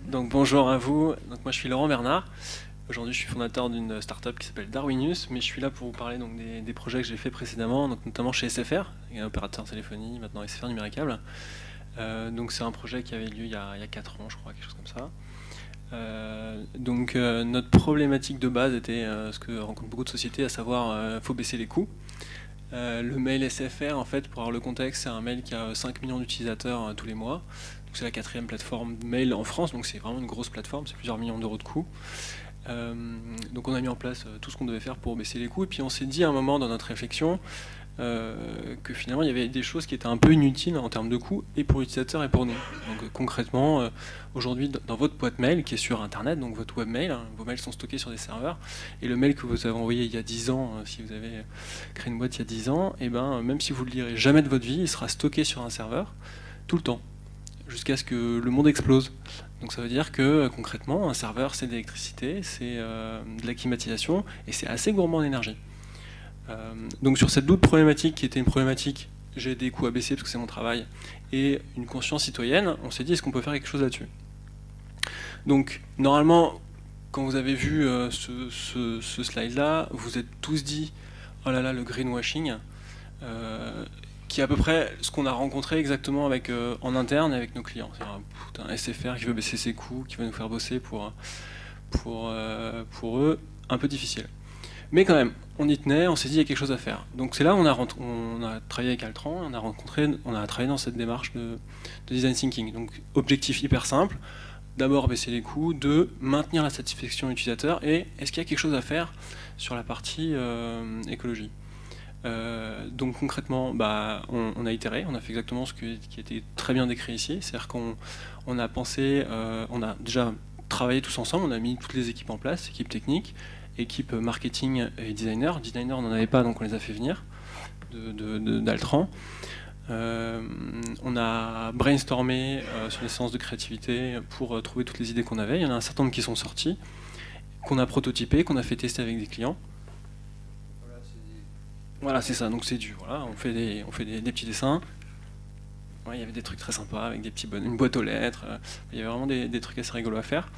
Donc bonjour à vous. Donc moi je suis Laurent Bernard. Aujourd'hui je suis fondateur d'une startup qui s'appelle Darwinus, mais je suis là pour vous parler donc, des projets que j'ai fait précédemment, donc notamment chez SFR, un opérateur téléphonie, maintenant SFR Numéricable. Donc c'est un projet qui avait lieu il y a 4 ans, je crois, quelque chose comme ça. Notre problématique de base était ce que rencontrent beaucoup de sociétés, à savoir faut baisser les coûts. Le mail SFR, en fait, pour avoir le contexte, c'est un mail qui a 5 millions d'utilisateurs tous les mois. C'est la 4e plateforme mail en France, donc c'est vraiment une grosse plateforme, c'est plusieurs millions d'euros de coûts. Donc on a mis en place tout ce qu'on devait faire pour baisser les coûts, et puis on s'est dit à un moment dans notre réflexion que finalement il y avait des choses qui étaient un peu inutiles en termes de coûts, et pour l'utilisateur et pour nous. Donc concrètement, aujourd'hui dans votre boîte mail qui est sur internet, donc votre webmail, hein, vos mails sont stockés sur des serveurs, et le mail que vous avez envoyé il y a 10 ans, si vous avez créé une boîte il y a 10 ans, et ben, même si vous ne le lirez jamais de votre vie, il sera stocké sur un serveur tout le temps, jusqu'à ce que le monde explose. Donc ça veut dire que concrètement, un serveur c'est de l'électricité, c'est de la climatisation, et c'est assez gourmand en énergie. Donc sur cette double problématique, qui était une problématique, j'ai des coûts à baisser parce que c'est mon travail, et une conscience citoyenne, on s'est dit est-ce qu'on peut faire quelque chose là-dessus. Donc normalement, quand vous avez vu ce slide-là, vous êtes tous dit oh là là, le greenwashing, qui est à peu près ce qu'on a rencontré exactement avec, en interne avec nos clients. C'est un SFR qui veut baisser ses coûts, qui veut nous faire bosser pour eux, un peu difficile. Mais quand même, on y tenait, on s'est dit il y a quelque chose à faire. Donc c'est là où on a travaillé avec Altran, on a travaillé dans cette démarche de design thinking. Donc objectif hyper simple, d'abord baisser les coûts, 2, maintenir la satisfaction utilisateur, et est-ce qu'il y a quelque chose à faire sur la partie écologie. Donc concrètement, on a itéré, on a fait exactement ce qui a été très bien décrit ici, c'est-à-dire qu'on a pensé, on a déjà travaillé tous ensemble, on a mis toutes les équipes en place, équipe technique, équipe marketing et designer. Designer, on n'en avait pas, donc on les a fait venir d'Altran. On a brainstormé sur les séances de créativité pour trouver toutes les idées qu'on avait. Il y en a un certain nombre qui sont sortis, qu'on a prototypé, qu'on a fait tester avec des clients. Voilà, c'est ça, donc c'est du. Voilà, on fait des petits dessins. Ouais, il y avait des trucs très sympas avec une boîte aux lettres. Il y avait vraiment des trucs assez rigolos à faire.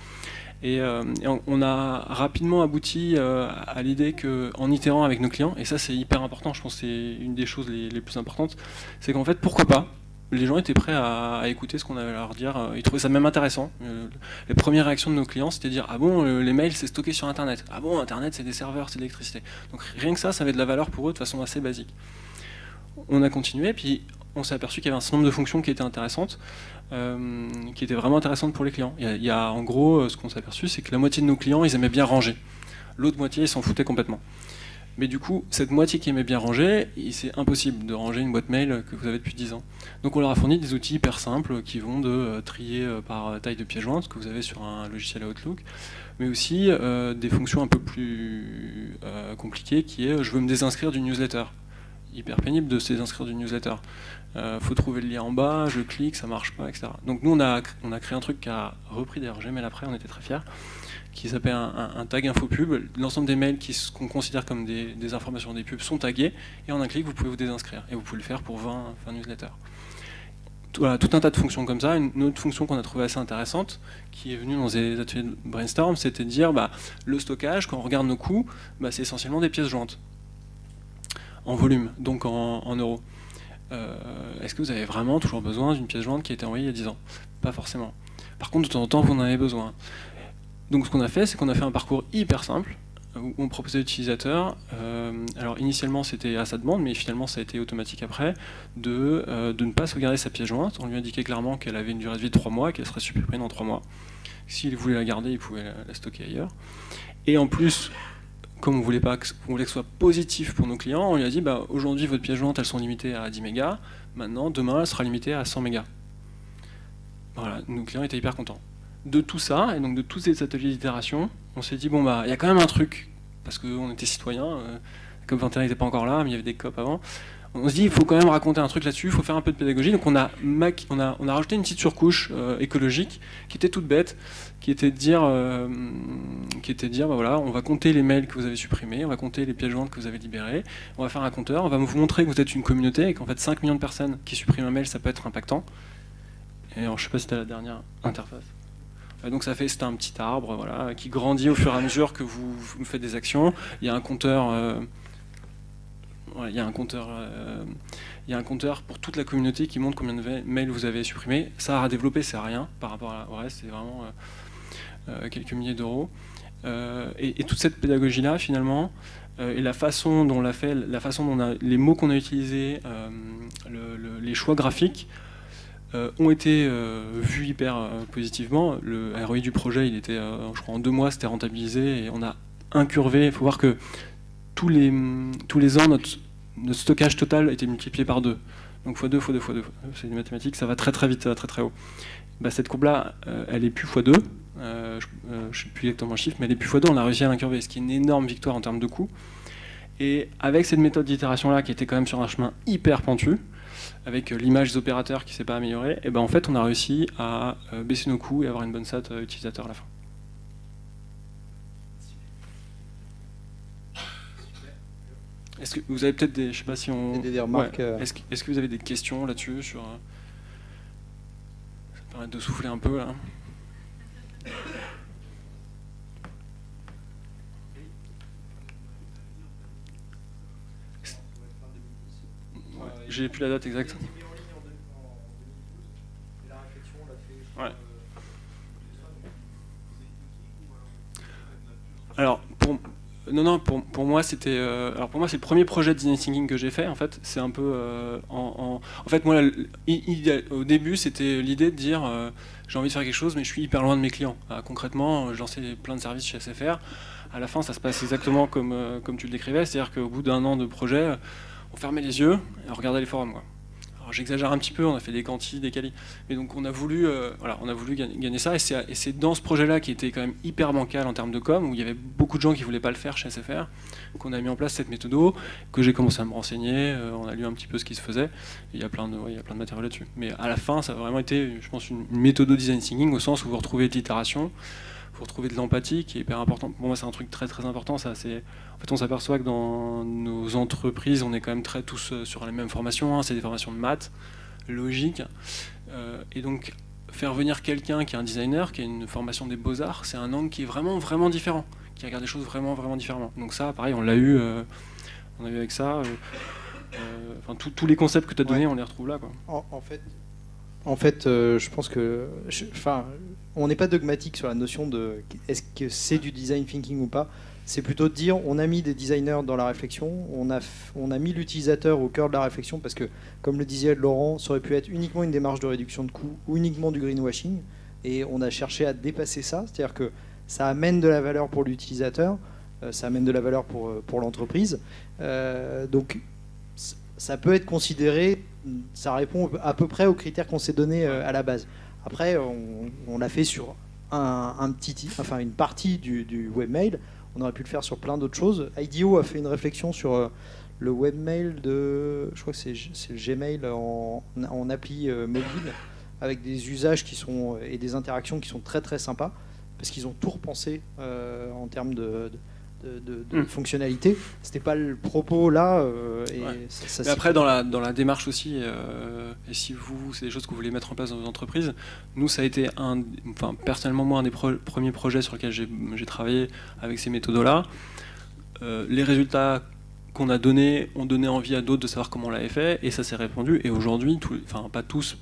Et on a rapidement abouti à l'idée qu'en itérant avec nos clients, et ça c'est hyper important, je pense que c'est une des choses les plus importantes, c'est qu'en fait, pourquoi pas, les gens étaient prêts à écouter ce qu'on avait à leur dire, ils trouvaient ça même intéressant. Les premières réactions de nos clients, c'était de dire « Ah bon, les mails c'est stocké sur Internet. Ah bon, Internet c'est des serveurs, c'est de l'électricité. » Donc rien que ça avait de la valeur pour eux de façon assez basique. On a continué, puis on s'est aperçu qu'il y avait un certain nombre de fonctions qui étaient intéressantes, qui étaient vraiment intéressantes pour les clients. Il y a en gros, ce qu'on s'est aperçu, c'est que la moitié de nos clients, ils aimaient bien ranger. L'autre moitié, ils s'en foutaient complètement. Mais du coup, cette moitié qui aimait bien ranger, c'est impossible de ranger une boîte mail que vous avez depuis 10 ans. Donc on leur a fourni des outils hyper simples qui vont de trier par taille de pièce jointe, que vous avez sur un logiciel Outlook, mais aussi des fonctions un peu plus compliquées, qui est je veux me désinscrire d'une newsletter. Hyper pénible de se désinscrire d'une newsletter. Faut trouver le lien en bas, je clique, ça marche pas, etc. Donc nous on a créé un truc qui a repris d'ailleurs Gmail après, on était très fiers, qui s'appelle un tag infopub. L'ensemble des mails qu'on considère comme des informations des pubs sont tagués, et en un clic vous pouvez vous désinscrire, et vous pouvez le faire pour 20 newsletters. Voilà, tout un tas de fonctions comme ça. Une autre fonction qu'on a trouvée assez intéressante, qui est venue dans des ateliers de brainstorm, c'était de dire le stockage, quand on regarde nos coûts, c'est essentiellement des pièces jointes, en volume, donc en euros. Est-ce que vous avez vraiment toujours besoin d'une pièce jointe qui a été envoyée il y a 10 ans? Pas forcément. Par contre, de temps en temps, vous en avez besoin. Donc ce qu'on a fait, c'est qu'on a fait un parcours hyper simple, où on proposait aux utilisateurs, alors initialement c'était à sa demande, mais finalement ça a été automatique après, de ne pas sauvegarder sa pièce jointe. On lui indiquait clairement qu'elle avait une durée de vie de 3 mois, qu'elle serait supprimée dans 3 mois. S'il voulait la garder, il pouvait la stocker ailleurs. Et en plus, comme on voulait que ce soit positif pour nos clients, on lui a dit aujourd'hui votre pièce jointe elles sont limitées à 10 mégas, maintenant demain elle sera limitée à 100 mégas. Voilà, nos clients étaient hyper contents. De tout ça, et donc de tous ces ateliers d'itération, on s'est dit il y a quand même un truc, parce qu'on était citoyens, la COP21 n'était pas encore là, mais il y avait des COP avant, on se dit il faut quand même raconter un truc là-dessus, il faut faire un peu de pédagogie. Donc on a rajouté une petite surcouche écologique qui était toute bête, qui était de dire, bah voilà, on va compter les mails que vous avez supprimés, on va compter les pièces jointes que vous avez libérées, on va faire un compteur, on va vous montrer que vous êtes une communauté et qu'en fait 5 millions de personnes qui suppriment un mail, ça peut être impactant. Et alors je sais pas si tu as la dernière interface. Donc c'est un petit arbre, voilà, qui grandit au fur et à mesure que vous faites des actions. Il y a un compteur. Il y a un compteur pour toute la communauté qui montre combien de mails vous avez supprimés. Ça à développer, c'est rien par rapport au reste, c'est vraiment quelques milliers d'euros. Et toute cette pédagogie-là, finalement, et la façon dont on l'a fait, les mots qu'on a utilisés, les choix graphiques, ont été vus hyper positivement. Le ROI du projet, il était, je crois, en 2 mois, c'était rentabilisé et on a incurvé. Il faut voir que tous les ans, notre stockage total a été multiplié par 2. Donc x2, x2, x2. C'est une mathématique, ça va très très vite, ça va très très haut. Bah, cette courbe-là, elle est plus x2. Je ne sais plus exactement le chiffre, mais elle est plus x2. On a réussi à l'incurver, ce qui est une énorme victoire en termes de coût. Et avec cette méthode d'itération-là, qui était quand même sur un chemin hyper pentu, avec l'image des opérateurs qui ne s'est pas améliorée, et ben en fait on a réussi à baisser nos coûts et avoir une bonne stat utilisateur à la fin. Est-ce que vous avez peut-être des, je sais pas si on, des remarques. Ouais. Est-ce que vous avez des questions là-dessus sur, ça permet de souffler un peu là. J'ai plus la date exacte. Ouais. Alors pour moi c'était pour moi c'est le premier projet de design thinking que j'ai fait en fait. C'est un peu en fait moi au début c'était l'idée de dire j'ai envie de faire quelque chose mais je suis hyper loin de mes clients. Concrètement je lançais plein de services chez SFR. À la fin ça se passe exactement comme tu le décrivais, c'est-à-dire qu'au bout d'1 an de projet on fermait les yeux et on regardait les forums quoi. Alors j'exagère un petit peu, on a fait des quantis, des qualis, mais donc on a voulu gagner ça, et c'est dans ce projet-là qui était quand même hyper bancal en termes de com, où il y avait beaucoup de gens qui voulaient pas le faire chez SFR, qu'on a mis en place cette méthode, que j'ai commencé à me renseigner, on a lu un petit peu ce qui se faisait, et il y a plein de matériaux là-dessus. Mais à la fin, ça a vraiment été, je pense, une méthode design thinking, au sens où vous retrouvez de l'itération, vous retrouvez de l'empathie, qui est hyper important. Pour moi, c'est un truc très très important, ça, c'est... En fait, on s'aperçoit que dans nos entreprises, on est quand même très tous sur les mêmes formations. Hein. C'est des formations de maths, logique. Et donc, faire venir quelqu'un qui est un designer, qui a une formation des beaux-arts, c'est un angle qui est vraiment, vraiment différent, qui regarde les choses vraiment, vraiment différemment. Donc ça, pareil, on l'a eu avec ça. Tous les concepts que tu as donnés, on les retrouve là, quoi. En fait, je pense que... on n'est pas dogmatique sur la notion de est-ce que c'est du design thinking ou pas. C'est plutôt de dire on a mis des designers dans la réflexion, on a mis l'utilisateur au cœur de la réflexion parce que, comme le disait Laurent, ça aurait pu être uniquement une démarche de réduction de coûts ou uniquement du greenwashing. Et on a cherché à dépasser ça, c'est-à-dire que ça amène de la valeur pour l'utilisateur, ça amène de la valeur pour l'entreprise. Donc ça peut être considéré, ça répond à peu près aux critères qu'on s'est donnés à la base. Après, on l'a fait sur une partie du webmail. On aurait pu le faire sur plein d'autres choses. IDEO a fait une réflexion sur le webmail de, je crois que c'est le Gmail en appli mobile, avec des usages et des interactions qui sont très très sympas, parce qu'ils ont tout repensé en termes de fonctionnalité. C'était pas le propos là. Mais après, dans la démarche aussi, et si c'est des choses que vous voulez mettre en place dans vos entreprises, nous, ça a été personnellement, moi, un des premiers projets sur lesquels j'ai travaillé avec ces méthodes-là. Les résultats qu'on a donnés ont donné envie à d'autres de savoir comment on l'avait fait, et ça s'est répandu. Et aujourd'hui, pas tous,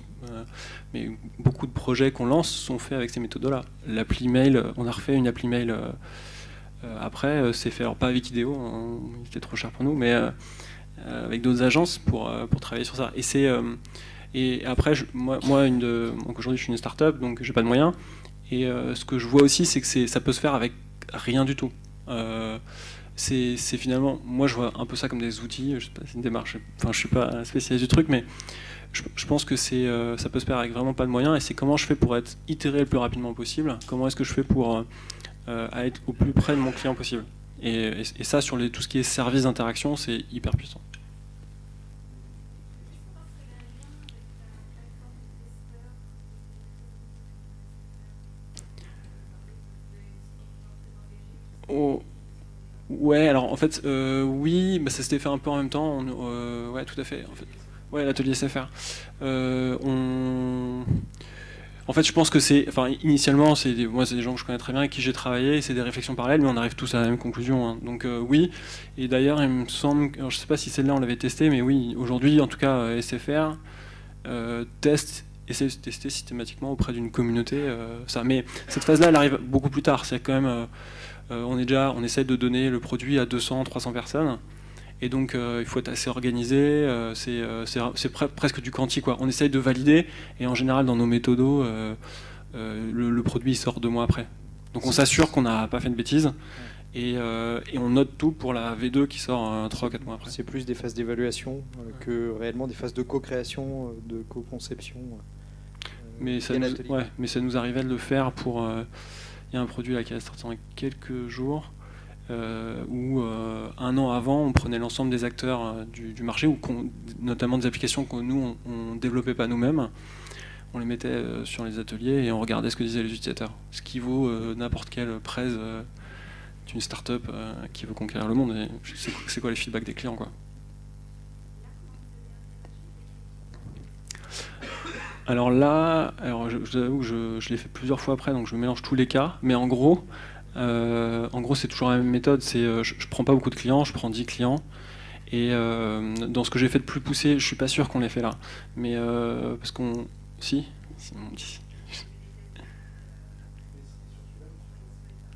mais beaucoup de projets qu'on lance sont faits avec ces méthodes-là. L'appli mail, on a refait une appli mail. Après, c'est fait, alors pas avec IDEO, hein, c'était trop cher pour nous, mais avec d'autres agences pour travailler sur ça. Et après, moi donc aujourd'hui je suis une start-up, donc j'ai pas de moyens. Et ce que je vois aussi, c'est que ça peut se faire avec rien du tout. C'est finalement, moi je vois un peu ça comme des outils, je sais pas, c'est une démarche, je suis pas spécialiste du truc, mais je pense que ça peut se faire avec vraiment pas de moyens, et c'est comment je fais pour être itéré le plus rapidement possible, comment est-ce que je fais pour à être au plus près de mon client possible. Et ça, sur tout ce qui est service d'interaction, c'est hyper puissant. Oh, ouais, alors en fait, oui, bah, ça s'était fait un peu en même temps. Ouais, tout à fait. En fait. Ouais, l'atelier SFR. En fait, je pense que initialement, moi, c'est des gens que je connais très bien, avec qui j'ai travaillé, c'est des réflexions parallèles, mais on arrive tous à la même conclusion, hein. Donc oui, et d'ailleurs, il me semble, alors, je sais pas si celle-là on l'avait testée, mais oui, aujourd'hui, en tout cas, SFR essaie de tester systématiquement auprès d'une communauté, ça. Mais cette phase-là, elle arrive beaucoup plus tard. C'est quand même, on essaie de donner le produit à 200, 300 personnes. Et donc il faut être assez organisé, presque du quanti, quoi. On essaye de valider, et en général dans nos méthodos, le produit sort 2 mois après. Donc on s'assure qu'on n'a pas fait de bêtises, et on note tout pour la V2 qui sort 3 ou 4 mois après. C'est plus des phases d'évaluation que réellement des phases de co-création, de co-conception. Mais ça nous arrivait de le faire pour... Il y a un produit là qui est sorti en quelques jours, où 1 an avant, on prenait l'ensemble des acteurs du marché, notamment des applications que nous, on développait pas nous-mêmes. On les mettait sur les ateliers et on regardait ce que disaient les utilisateurs. Ce qui vaut n'importe quelle presse d'une start-up qui veut conquérir le monde. C'est quoi les feedbacks des clients, quoi. Alors là, je vous avoue que je l'ai fait plusieurs fois après, donc je mélange tous les cas. Mais en gros, c'est toujours la même méthode. Je prends pas beaucoup de clients, je prends 10 clients. Et dans ce que j'ai fait de plus poussé, je suis pas sûr qu'on l'ait fait là. Mais parce qu'on... Si, on dit.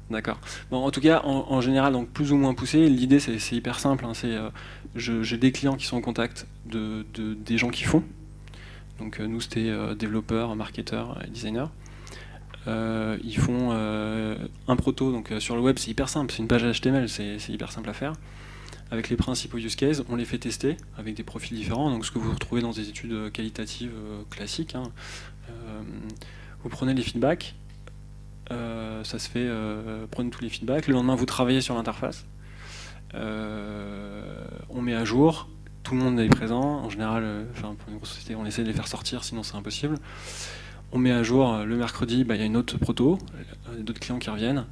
D'accord. Bon, en tout cas, en général, donc plus ou moins poussé, l'idée c'est hyper simple, hein, j'ai des clients qui sont en contact des gens qui font. Donc nous c'était développeurs, marketeurs et designers. Ils font un proto, donc sur le web c'est hyper simple, c'est une page HTML, c'est hyper simple à faire. Avec les principaux use cases, on les fait tester avec des profils différents, donc ce que vous retrouvez dans des études qualitatives classiques, hein. Vous prenez les feedbacks, ça se fait, prenez tous les feedbacks, le lendemain vous travaillez sur l'interface, on met à jour, tout le monde est présent, en général, pour une grosse société on essaie de les faire sortir, sinon c'est impossible. On met à jour le mercredi, il y a une autre proto, d'autres clients qui reviennent.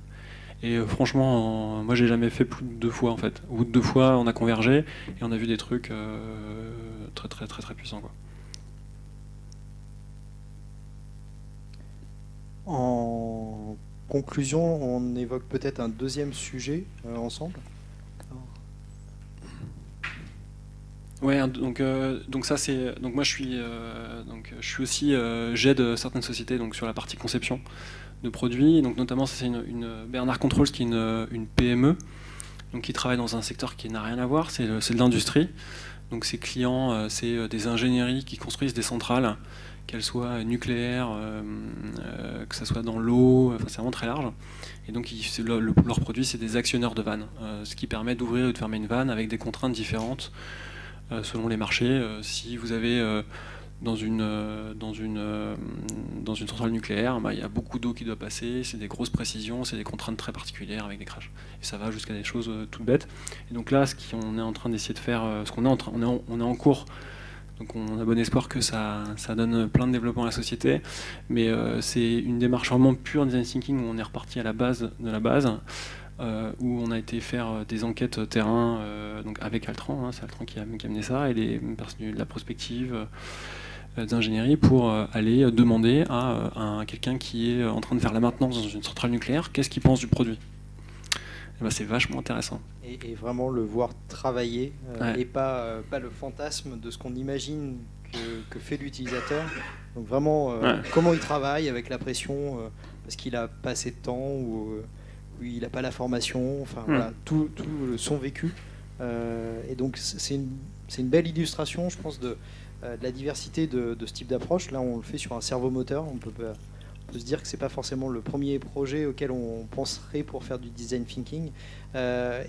Et franchement, moi j'ai jamais fait plus de 2 fois en fait. Au bout de 2 fois, on a convergé et on a vu des trucs très très très très puissants, quoi. En conclusion, on évoque peut-être un deuxième sujet ensemble. Ouais, donc ça c'est donc moi je suis aussi j'aide certaines sociétés donc sur la partie conception de produits, donc notamment ça c'est une Bernard Controls qui est une PME donc qui travaille dans un secteur qui n'a rien à voir, c'est de l'industrie. Donc ses clients c'est des ingénieries qui construisent des centrales, qu'elles soient nucléaires, que ça soit dans l'eau, enfin c'est vraiment très large. Et donc leur produit c'est des actionneurs de vannes, ce qui permet d'ouvrir ou de fermer une vanne avec des contraintes différentes selon les marchés. Si vous avez dans une centrale nucléaire, il y a beaucoup d'eau qui doit passer, c'est des grosses précisions, c'est des contraintes très particulières avec des crashs. Et ça va jusqu'à des choses toutes bêtes. Et donc là, ce qu'on est en train d'essayer de faire, on est en cours, donc on a bon espoir que ça donne plein de développement à la société, mais c'est une démarche vraiment pure design thinking où on est reparti à la base de la base. Où on a été faire des enquêtes terrain donc avec Altran, hein, c'est Altran qui a mené ça, et des personnes de la prospective, d'ingénierie, pour aller demander à quelqu'un qui est en train de faire la maintenance dans une centrale nucléaire, qu'est-ce qu'il pense du produit. Et ben, c'est vachement intéressant. Et vraiment le voir travailler, Ouais. et pas le fantasme de ce qu'on imagine que fait l'utilisateur. Donc vraiment, Ouais. comment il travaille avec la pression, parce qu'il n'a pas assez de temps, ou il n'a pas la formation, enfin voilà, tout son vécu. Et donc c'est une belle illustration, je pense, de la diversité de ce type d'approche. Là, on le fait sur un servomoteur. On peut se dire que c'est pas forcément le premier projet auquel on penserait pour faire du design thinking.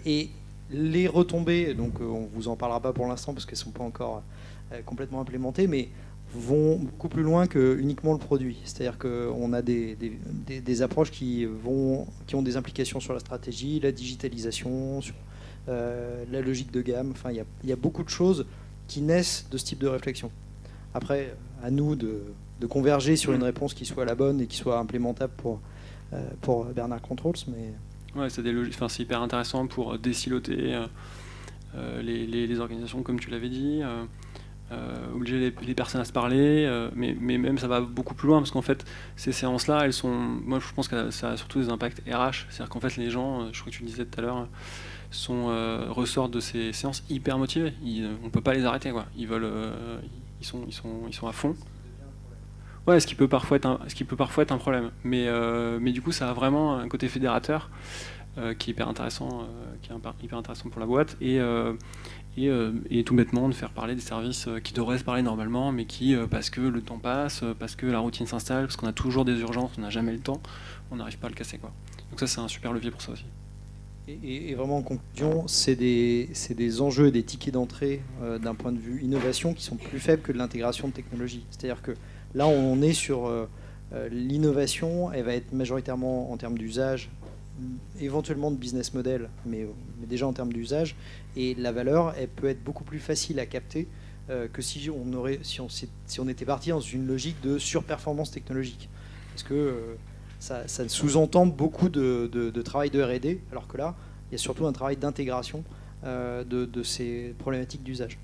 Et les retombées, donc on vous en parlera pas pour l'instant parce qu'elles sont pas encore complètement implémentées, mais vont beaucoup plus loin que uniquement le produit. C'est-à-dire qu'on a des approches qui ont des implications sur la stratégie, la digitalisation, sur la logique de gamme. Enfin, il y a beaucoup de choses qui naissent de ce type de réflexion. Après, à nous de converger sur une réponse qui soit la bonne et qui soit implémentable pour Bernard Controls. Mais Ouais, c'est c'est hyper intéressant pour désiloter les organisations, comme tu l'avais dit, obliger les personnes à se parler, mais même ça va beaucoup plus loin, parce qu'en fait, ces séances-là, elles sont. Moi, je pense que ça a surtout des impacts RH. C'est-à-dire qu'en fait, les gens, je crois que tu le disais tout à l'heure, ressortent de ces séances hyper motivés. On peut pas les arrêter, quoi. Ils veulent. Ils sont à fond. Ouais, ce qui peut parfois être un problème. Mais du coup, ça a vraiment un côté fédérateur qui est hyper intéressant, hyper intéressant pour la boîte. Et tout bêtement de faire parler des services qui devraient se parler normalement, mais qui, parce que le temps passe, parce que la routine s'installe, parce qu'on a toujours des urgences, on n'a jamais le temps, on n'arrive pas à le casser, quoi. Donc ça, c'est un super levier pour ça aussi. Et vraiment en conclusion, c'est des enjeux et des tickets d'entrée d'un point de vue innovation qui sont plus faibles que de l'intégration de technologie. C'est-à-dire que là, on est sur l'innovation, elle va être majoritairement en termes d'usage, éventuellement de business model, mais déjà en termes d'usage. Et la valeur, elle peut être beaucoup plus facile à capter que si on était parti dans une logique de surperformance technologique. Parce que ça sous-entend beaucoup de travail de R&D, alors que là, il y a surtout un travail d'intégration de ces problématiques d'usage.